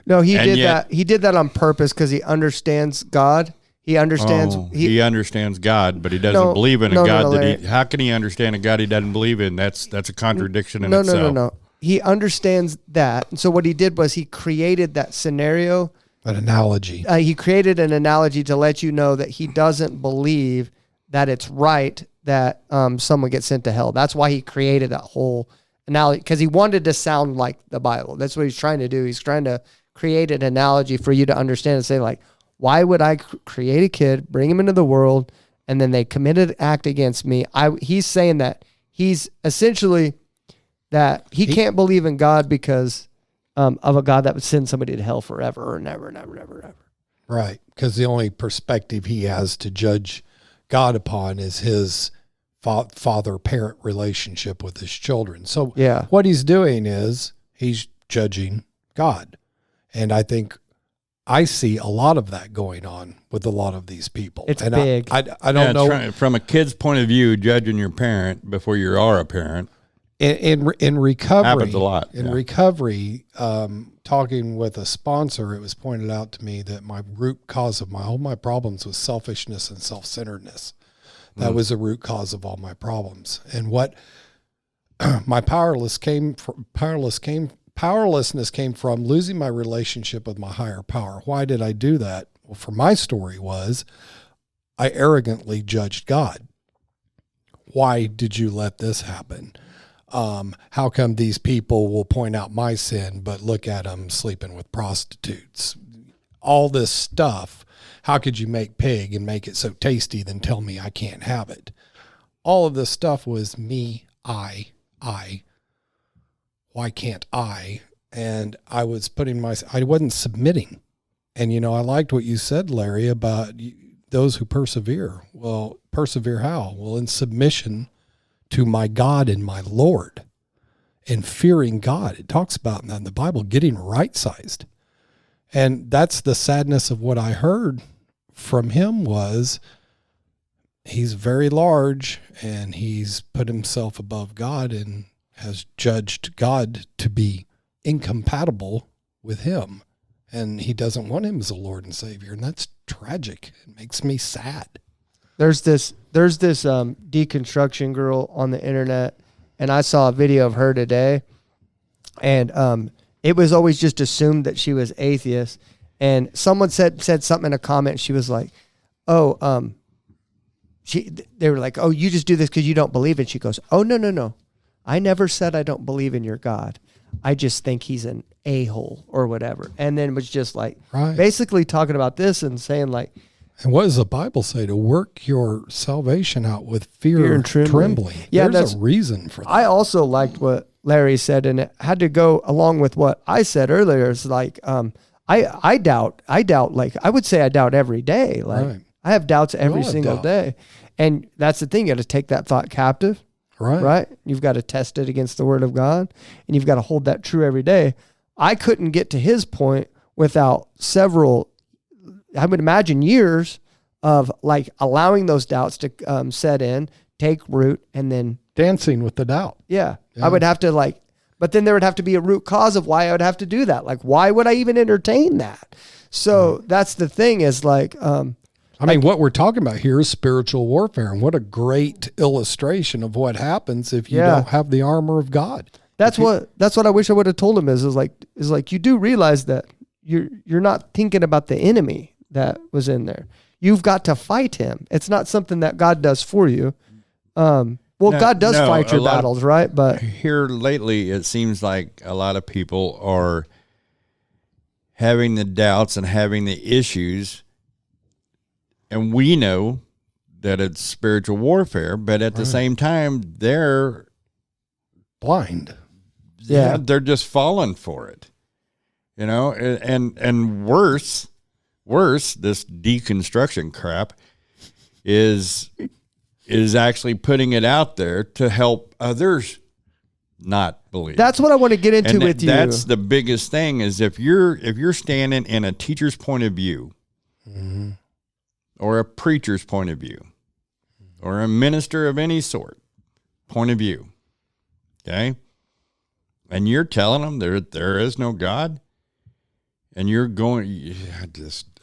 No, he did that. He did that on purpose because he understands God. He understands. He understands God, but he doesn't believe in a God how can he understand a God he doesn't believe in? That's a contradiction in itself. No. He understands that. And so what he did was he created that scenario. An analogy. He created an analogy to let you know that he doesn't believe that it's right that someone gets sent to hell. That's why he created that whole analogy, because he wanted to sound like the Bible. That's what he's trying to do. He's trying to create an analogy for you to understand and say, like, why would I create a kid, bring him into the world, and then they committed an act against me? He's saying that he's essentially that he can't believe in God because of a God that would send somebody to hell forever or never. Right, because the only perspective he has to judge God upon is his father-parent relationship with his children. So what he's doing is he's judging God. And I think I see a lot of that going on with a lot of these people. It's and big. I don't know. From a kid's point of view, judging your parent before you are a parent. In recovery, happens a lot. In recovery, talking with a sponsor, it was pointed out to me that my root cause of all my problems was selfishness and self-centeredness. That was the root cause of all my problems. And what my powerlessness came from losing my relationship with my higher power. Why did I do that? Well, for my story was I arrogantly judged God. Why did you let this happen? How come these people will point out my sin, but look at them sleeping with prostitutes? All this stuff. How could you make pig and make it so tasty, then tell me I can't have it? All of this stuff was me, I. Why can't I? And I was I wasn't submitting. And, I liked what you said, Larry, about those who persevere. Well, persevere how? Well, in submission to my God and my Lord, and fearing God. It talks about in the Bible getting right-sized. And that's the sadness of what I heard from him was he's very large and he's put himself above God and has judged God to be incompatible with him. And he doesn't want him as a Lord and Savior. And that's tragic. It makes me sad. There's this deconstruction girl on the internet, and I saw a video of her today, and it was always just assumed that she was atheist. And someone said something in a comment. She was like, they were like, oh, you just do this because you don't believe it. She goes, oh, no. I never said I don't believe in your God. I just think he's an a-hole or whatever. And then was just like basically talking about this and saying like, and what does the Bible say? To work your salvation out with fear and trembling. Yeah, there's a reason for that. I also liked what Larry said, and it had to go along with what I said earlier. It's like, I doubt, like, I would say I doubt every day. Like, I have doubts every single day. And that's the thing. You got to take that thought captive. Right. You've got to test it against the word of God, and you've got to hold that true every day. I couldn't get to his point without several, I would imagine, years of like allowing those doubts to set in, take root, and then dancing with the doubt. Yeah. I would have to but then there would have to be a root cause of why I would have to do that. Like, why would I even entertain that? So that's the thing is like, I mean, what we're talking about here is spiritual warfare, and what a great illustration of what happens if you don't have the armor of God. That's what I wish I would have told him is like you do realize that you're not thinking about the enemy. that was in there. You've got to fight him. It's not something that God does for you. God does fight your battles, right? But here lately, it seems like a lot of people are having the doubts and having the issues, and we know that it's spiritual warfare, but at the same time, they're blind. Yeah. They're just falling for it, and worse, this deconstruction crap is actually putting it out there to help others not believe. that's what I want to get into with you. That's the biggest thing is if you're standing in a teacher's point of view, or a preacher's point of view, or a minister of any sort point of view, okay, and you're telling them there is no God, and you're going,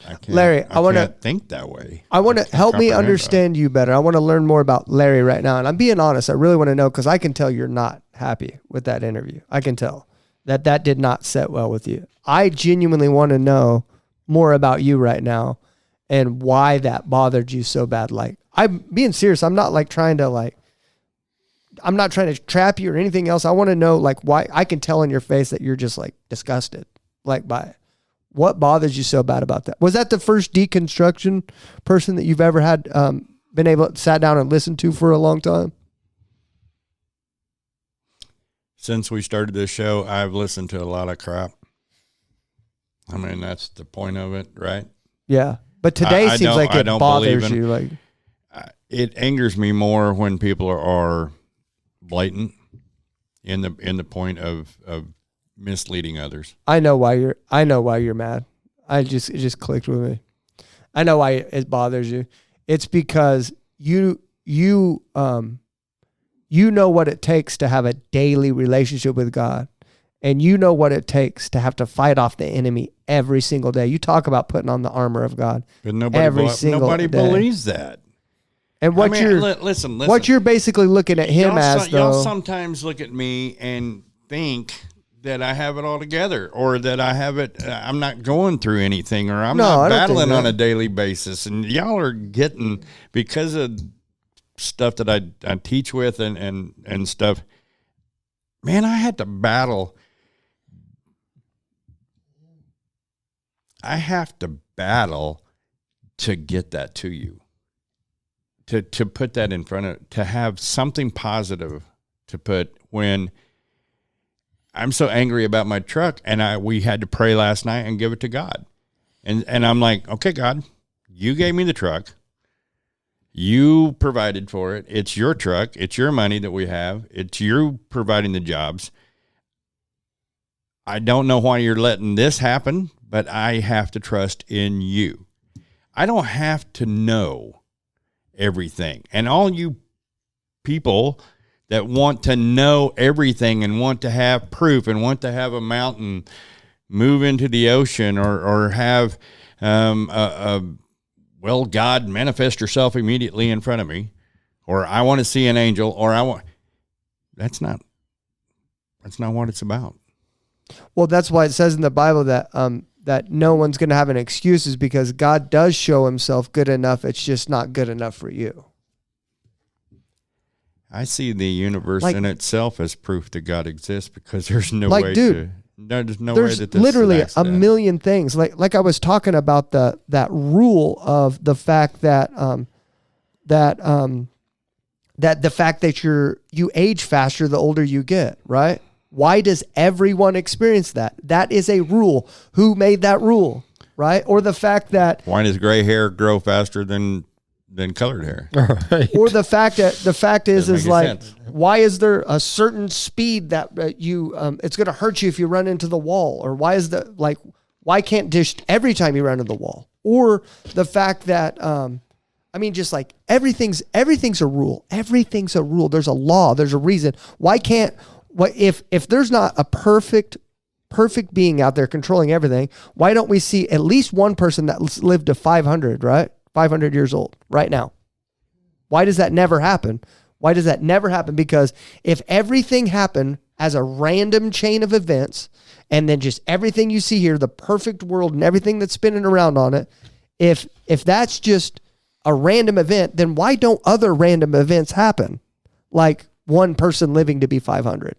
I can't, Larry, I want to think that way. I want to help me comprehend understand you better. I want to learn more about Larry right now. And I'm being honest. I really want to know because I can tell you're not happy with that interview. I can tell that did not set well with you. I genuinely want to know more about you right now and why that bothered you so bad. Like, I'm being serious. I'm not trying to trap you or anything else. I want to know why. I can tell in your face that you're just disgusted by it. What bothers you so bad about that? Was that the first deconstruction person that you've ever had been able to sat down and listen to for a long time? Since we started this show, I've listened to a lot of crap. I mean, that's the point of it, right? Yeah. But today seems like it bothers you. It angers me more when people are blatant in the point of misleading others. I know why you're mad. It just clicked with me. I know why it bothers you. It's because you know what it takes to have a daily relationship with God, and you know what it takes to have to fight off the enemy every single day. You talk about putting on the armor of God, but nobody believes that. And what listen. What you're basically looking at him y'all sometimes look at me and think that I have it all together, or that I'm not going through anything, or I'm not battling on a daily basis. And y'all are getting, because of stuff that I teach with and stuff, man, I had to battle. I have to battle to get that to you, to put that in front of, to have something positive to put when I'm so angry about my truck, and we had to pray last night and give it to God. And I'm like, okay, God, you gave me the truck. You provided for it. It's your truck. It's your money that we have. It's you providing the jobs. I don't know why you're letting this happen, but I have to trust in you. I don't have to know everything. And all you people that want to know everything and want to have proof and want to have a mountain move into the ocean, or have God manifest yourself immediately in front of me, or I want to see an angel, or that's not what it's about. Well, that's why it says in the Bible that that no one's going to have an excuse, is because God does show himself good enough. It's just not good enough for you. I see the universe in itself as proof that God exists, because there's no way to. There's no way that this literally a million things. Like I was talking about that rule of the fact that that the fact that you age faster the older you get, right? Why does everyone experience that? That is a rule. Who made that rule, right? Or the fact that why does gray hair grow faster than colored hair? Right. Or the fact is like, sense. Why is there a certain speed that it's going to hurt you if you run into the wall? Or why can't just every time you run into the wall? Or the fact that, just like everything's a rule. Everything's a rule. There's a law. There's a reason. Why can't, if there's not a perfect being out there controlling everything, why don't we see at least one person that lived to 500, right? 500 years old right now? Why does that never happen? Why does that never happen? Because if everything happened as a random chain of events, and then just everything you see here, the perfect world and everything that's spinning around on it, if that's just a random event, then why don't other random events happen? Like one person living to be 500.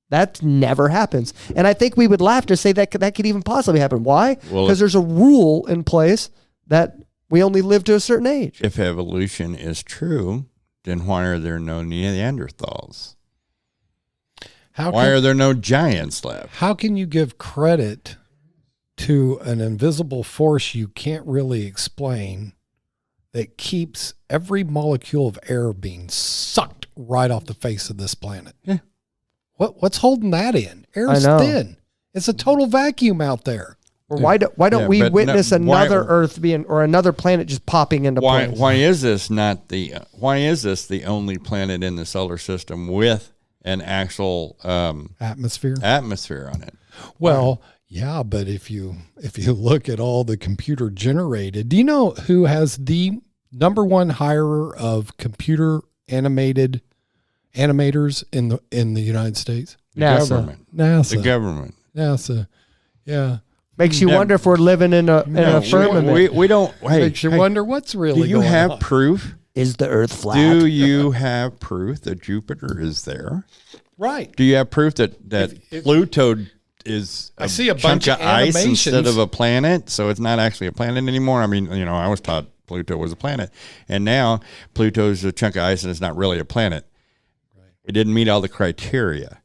That never happens. And I think we would laugh to say that could even possibly happen. Why? Well, Because there's a rule in place that we only live to a certain age. If evolution is true, then why are there no Neanderthals? Why are there no giants left? How can you give credit to an invisible force you can't really explain that keeps every molecule of air being sucked right off the face of this planet? Yeah. What's holding that in? Air's thin. It's a total vacuum out there. Or why don't we witness another Earth being or another planet just popping into place? Why is this the only planet in the solar system with an actual Atmosphere on it? Well, yeah, but if you look at all the computer generated, do you know who has the number one hirer of computer animators in the United States? NASA. NASA. The government. NASA. Yeah. Makes you wonder if we're living in a firmament. We don't. Hey, Makes you wonder what's really do you going have on. proof? Is the Earth flat? Do you have proof that Jupiter is there? Right. Do you have proof that If- Pluto is I see a chunk bunch of ice animations. instead of a planet, so it's not actually a planet anymore? I mean, I was taught Pluto was a planet, and now Pluto's a chunk of ice and it's not really a planet. Right. It didn't meet all the criteria.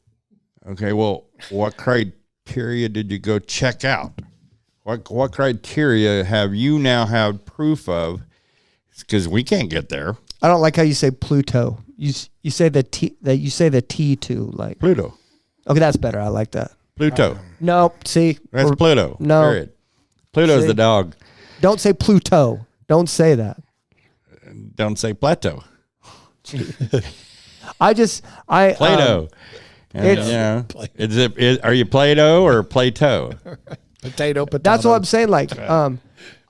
Okay, well, what criteria did you go check out? What criteria have you now have proof of? Because we can't get there. I don't like how you say Pluto. You say the T too, like Pluto. Okay, that's better. I like that. Pluto. No, see, That's Pluto. No. Period. Pluto's See? the dog. Don't say Pluto. Don't say that. Don't say Plato. Plato. Are you Plato or Plato? Potato. That's what I'm saying. Like,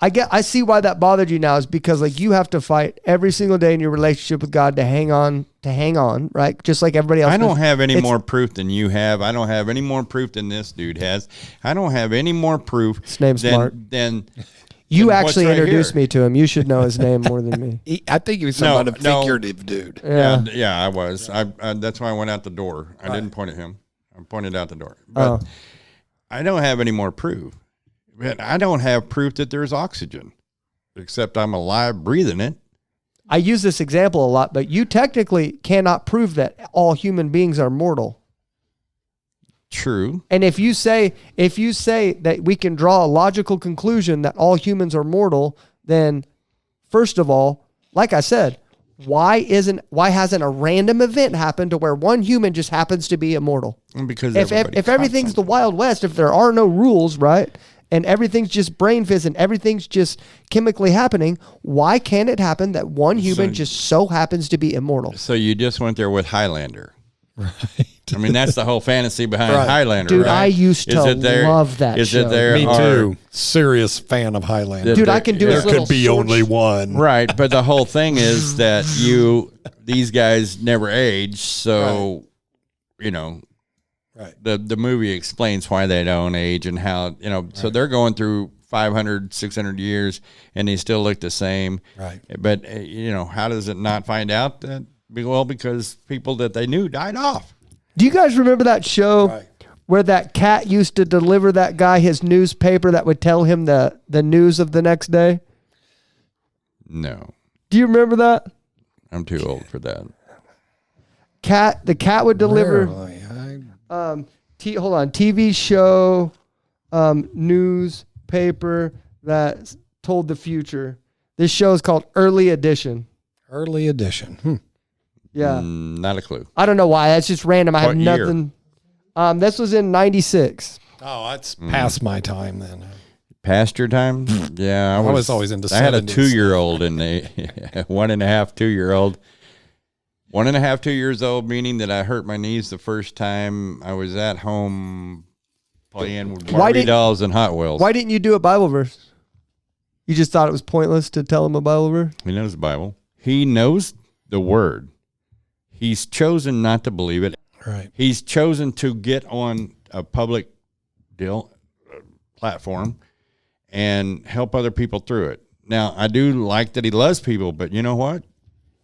I see why that bothered you now is because like you have to fight every single day in your relationship with God to hang on, right? Just like everybody else. I don't have any more proof than you have. I don't have any more proof than this dude has. I don't have any more proof His name's Mark. than you actually right introduced here. me to him. You should know his name more than me. I think he was some kind of figurative dude. Yeah. I was. I that's why I went out the door. I didn't point at him. I pointed out the door. But I don't have any more proof. But I don't have proof that there's oxygen, except I'm alive breathing it. I use this example a lot, but you technically cannot prove that all human beings are mortal. True. And if you say that we can draw a logical conclusion that all humans are mortal, then first of all, like I said, why hasn't a random event happened to where one human just happens to be immortal? Because if everything's the Wild West, if there are no rules, right? And everything's just brain fizz and everything's just chemically happening, why can't it happen that one human just so happens to be immortal? So you just went there with Highlander. Right. I mean, that's the whole fantasy behind Highlander, Dude, right? I used to love that show. Me too. Serious fan of Highlander. Dude, I can do There could be only one. Right, but the whole thing is that these guys never age, so, Right. The movie explains why they don't age and how, so they're going through 500, 600 years and they still look the same. Right. But, how does it not find out that? Well, because people that they knew died off. Do you guys remember that show where that cat used to deliver that guy his newspaper that would tell him the news of the next day? No. Do you remember that? I'm too old for that. The cat would deliver TV show, newspaper that told the future. This show is called Early Edition. Early Edition. Yeah. Not a clue. I don't know why. That's just random. I have What year? nothing. This was in 96. Oh, that's past my time then. Past your time? Yeah. I was always into I had a 70s. 2-year-old and a 1.5, 2-year-old. 1.5, 2 years old, meaning that I hurt my knees the first time I was at home playing with Barbie dolls and Hot Wheels. Why didn't you do a Bible verse? You just thought it was pointless to tell him a Bible verse? He knows the Bible. He knows the word. He's chosen not to believe it. Right. He's chosen to get on a public platform and help other people through it. Now, I do like that he loves people, but you know what?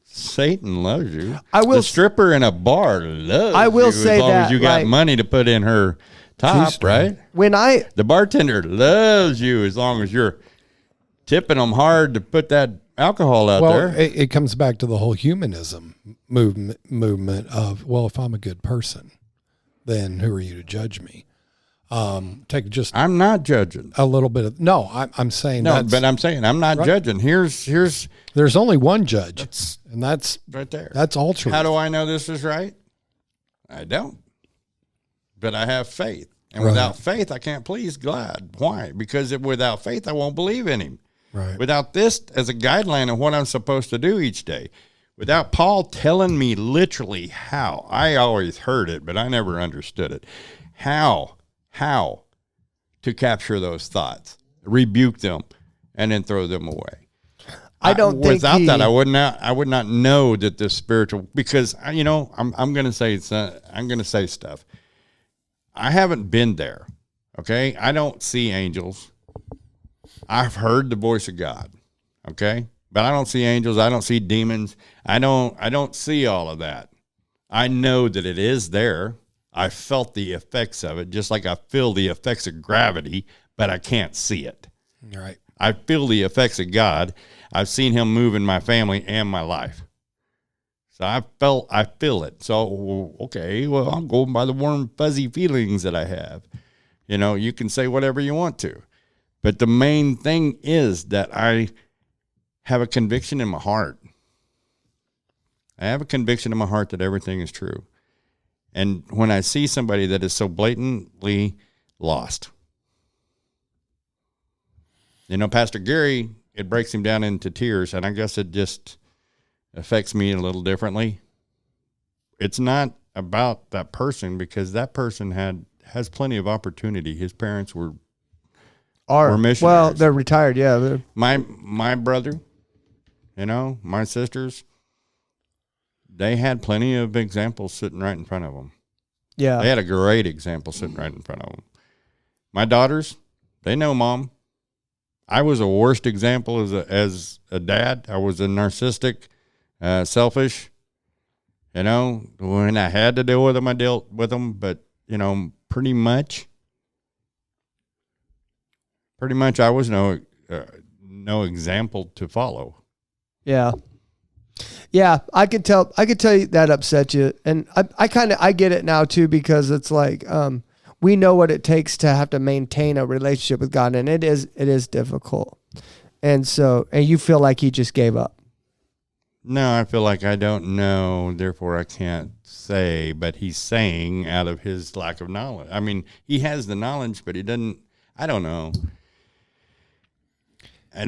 Satan loves you. The stripper in a bar loves I will you say as long that, as you got like, money to put in her top, right? The bartender loves you as long as you're tipping them hard to put that alcohol out there. It comes back to the whole humanism movement of, well, if I'm a good person, then who are you to judge me? I'm not judging a little bit of I'm saying but I'm saying I'm not judging. Here's there's only one judge, and that's right there. That's all true. How do I know this is right? I don't, but I have faith, and without faith, I can't please God. Why? Because without faith, I won't believe in Him. Right. Without this as a guideline of what I'm supposed to do each day. Without Paul telling me literally how. I always heard it, but I never understood it. How to capture those thoughts, rebuke them, and then throw them away. I don't think without that I would not know that this spiritual, because I'm going to say stuff. I haven't been there. Okay, I don't see angels. I've heard the voice of God. Okay, but I don't see angels. I don't see demons. I don't see all of that. I know that it is there. I felt the effects of it, just like I feel the effects of gravity, but I can't see it. Right. I feel the effects of God. I've seen Him move in my family and my life. So I feel it. So, okay, well, I'm going by the warm, fuzzy feelings that I have. You can say whatever you want to. But the main thing is that I have a conviction in my heart. I have a conviction in my heart that everything is true. And when I see somebody that is so blatantly lost, Pastor Gary, it breaks him down into tears, and I guess it just affects me a little differently. It's not about that person, because that person has plenty of opportunity. His parents were missionaries. Well, they're retired, yeah. My brother, my sisters, they had plenty of examples sitting right in front of them. Yeah. They had a great example sitting right in front of them. My daughters, they know Mom. I was a worst example as a dad. I was a narcissistic, selfish. When I had to deal with them, I dealt with them. But, pretty much I was no example to follow. Yeah. Yeah, I could tell you that upset you. And I get it now too, because it's like, we know what it takes to have to maintain a relationship with God, and it is difficult. And so, and you feel like He just gave up. No, I feel like I don't know, therefore I can't say, but He's saying out of His lack of knowledge. I mean, He has the knowledge, but He doesn't, I don't know. He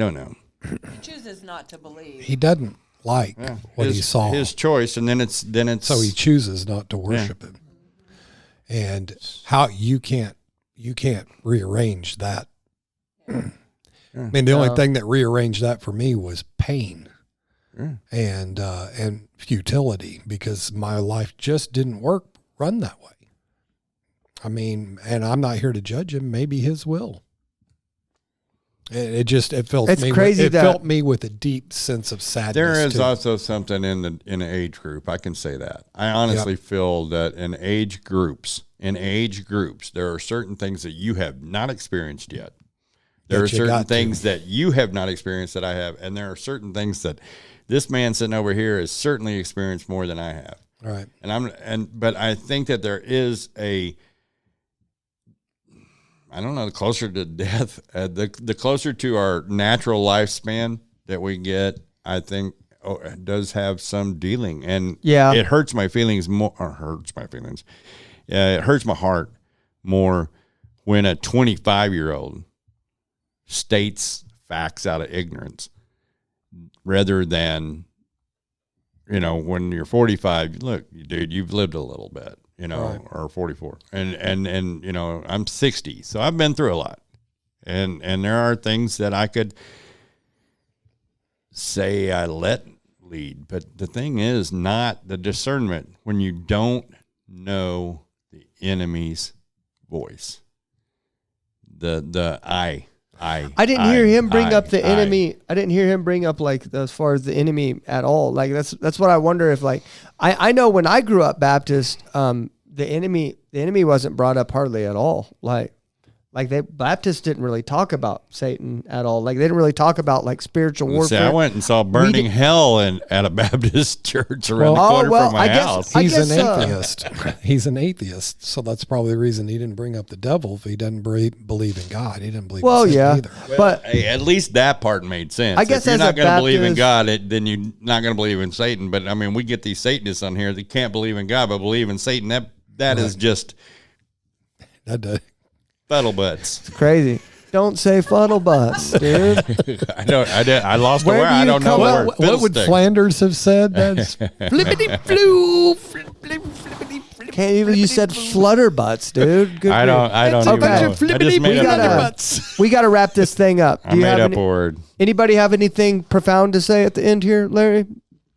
chooses not to believe. He doesn't like what he saw. His choice, and then it's so he chooses not to worship Him. And how you can't rearrange that. I mean, the only thing that rearranged that for me was pain and futility, because my life just didn't run that way. I mean, and I'm not here to judge him. Maybe his will. It filled me with a deep sense of sadness. There is also something in the age group. I can say that. I honestly feel that in age groups, there are certain things that you have not experienced yet. There are certain things that you have not experienced that I have, and there are certain things that this man sitting over here has certainly experienced more than I have. Right. But I think that there is I don't know, the closer to death, the closer to our natural lifespan that we get, I think it does have some dealing. And it hurts my feelings more, it hurts my heart more when a 25-year-old states facts out of ignorance rather than, when you're 45, look, dude, you've lived a little bit. Right. Or 44. And I'm 60, so I've been through a lot. And there are things that I could say I let lead, but the thing is not the discernment when you don't know the enemy's voice. The I didn't hear him bring up the enemy. I didn't hear him bring up like as far as the enemy at all. Like that's what I wonder if like I know when I grew up Baptist, the enemy wasn't brought up hardly at all. Like Baptists didn't really talk about Satan at all. Like they didn't really talk about like spiritual warfare. See, I went and saw burning hell at a Baptist church around the corner from my house. He's an atheist. He's an atheist, so that's probably the reason he didn't bring up the devil. If he doesn't believe in God, he didn't believe in Satan either. But hey, at least that part made sense. I guess if you're not going to believe in Baptist, God, then you're not going to believe in Satan. But I mean, we get these Satanists on here that can't believe in God but believe in Satan. That is just fuddle butts. It's crazy. Don't say fuddle butts, dude. I lost the word. I don't know what would Flanders have said? That's flippity floo, flippity. Can't even. You said flutter butts, dude. Good I don't even know. I just made up we got to wrap this thing up. I made up a word. Anybody have anything profound to say at the end here, Larry?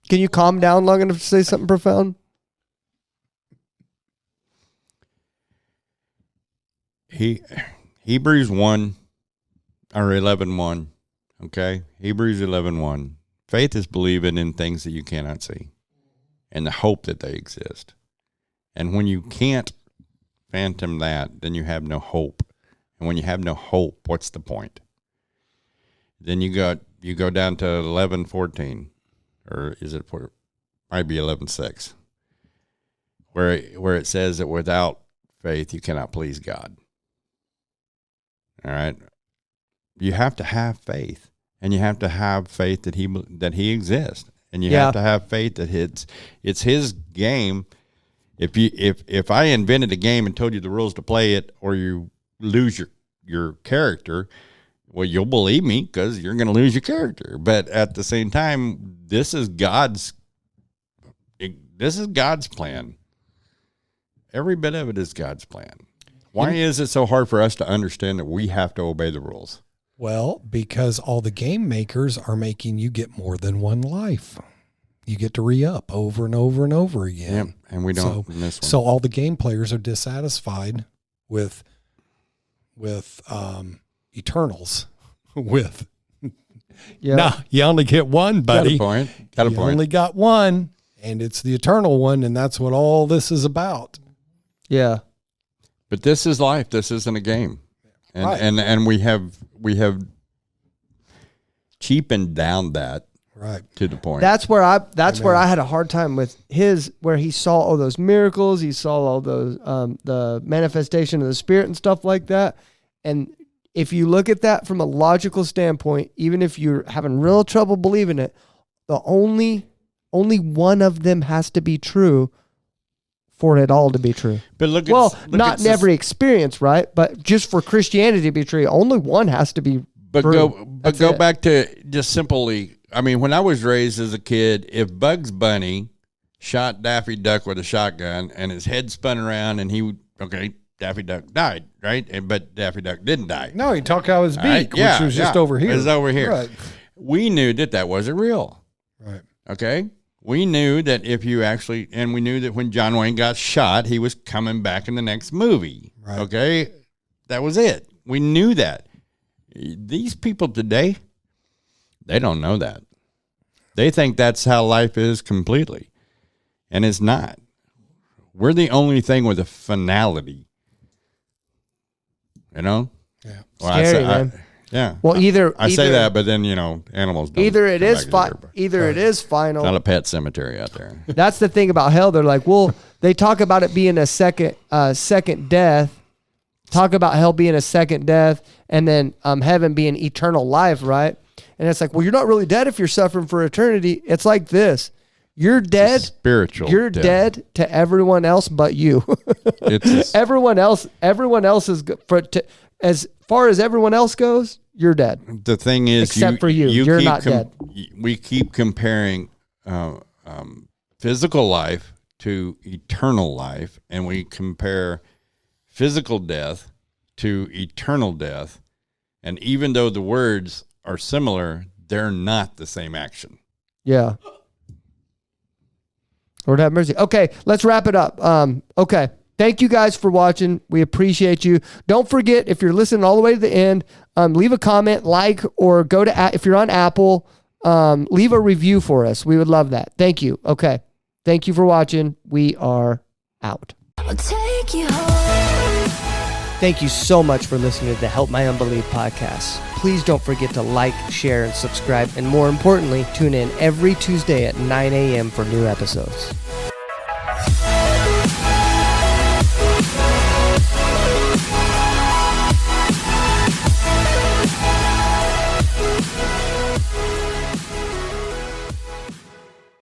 Can you calm down long enough to say something profound? Hebrews 1 or 11:1. Okay? Hebrews 11:1. Faith is believing in things that you cannot see and the hope that they exist. And when you can't phantom that, then you have no hope. And when you have no hope, what's the point? Then you go down to 11:14, or is it might be 11:6, where it says that without faith you cannot please God. All right, you have to have faith, and you have to have faith that he exists, and you have to have faith that it's his game. If I invented a game and told you the rules to play it, or you lose your character, well, you'll believe me because you're going to lose your character. But at the same time, this is God's plan. Every bit of it is God's plan. Why is it so hard for us to understand that we have to obey the rules? Well, because all the game makers are making you get more than one life. You get to re-up over and over and over again. Yep, and we don't in this one. So all the game players are dissatisfied with Eternals. No, you only get one, buddy. Got a point. You only got one, and it's the eternal one, and that's what all this is about. Yeah. But this is life. This isn't a game. And right. and we have cheapened down that to the point. That's where I had a hard time with where he saw all those miracles, he saw all those the manifestation of the Spirit and stuff like that. And if you look at that from a logical standpoint, even if you're having real trouble believing it, the only one of them has to be true for it all to be true. But look not in every experience, right? But just for Christianity to be true, only one has to be true. Go back to just simply, I mean, when I was raised as a kid, if Bugs Bunny shot Daffy Duck with a shotgun and his head spun around and Daffy Duck died, right? But Daffy Duck didn't die. No, he took out his beak, which was just over here. It was over here. Right. We knew that wasn't real. Right. Okay? We knew that and we knew that when John Wayne got shot, he was coming back in the next movie. Right. Okay? That was it. We knew that. These people today, they don't know that. They think that's how life is completely. And it's not. We're the only thing with a finality. You know? Yeah. Well, scary, man. Yeah. Well, I say that, but then animals don't. Either it is it is final. It's not a pet cemetery out there. That's the thing about hell. They're like, well, they talk about it being a second death. Talk about hell being a second death, and then heaven being eternal life, right? And it's like, well, you're not really dead if you're suffering for eternity. It's like this: you're dead, spiritual. You're dead to everyone else but you. Everyone else is as far as everyone else goes, you're dead. The thing is, except for you, you're not dead. We keep comparing physical life to eternal life, and we compare physical death to eternal death. And even though the words are similar, they're not the same action. Yeah. Lord have mercy. Okay, let's wrap it up. Okay, thank you guys for watching. We appreciate you. Don't forget, if you're listening all the way to the end, leave a comment, or go to, if you're on Apple, leave a review for us. We would love that. Thank you. Okay. Thank you for watching. We are out. I'll take you home. Thank you so much for listening to the Help My Unbelief podcast. Please don't forget to like, share, and subscribe. And more importantly, tune in every Tuesday at 9 a.m. for new episodes.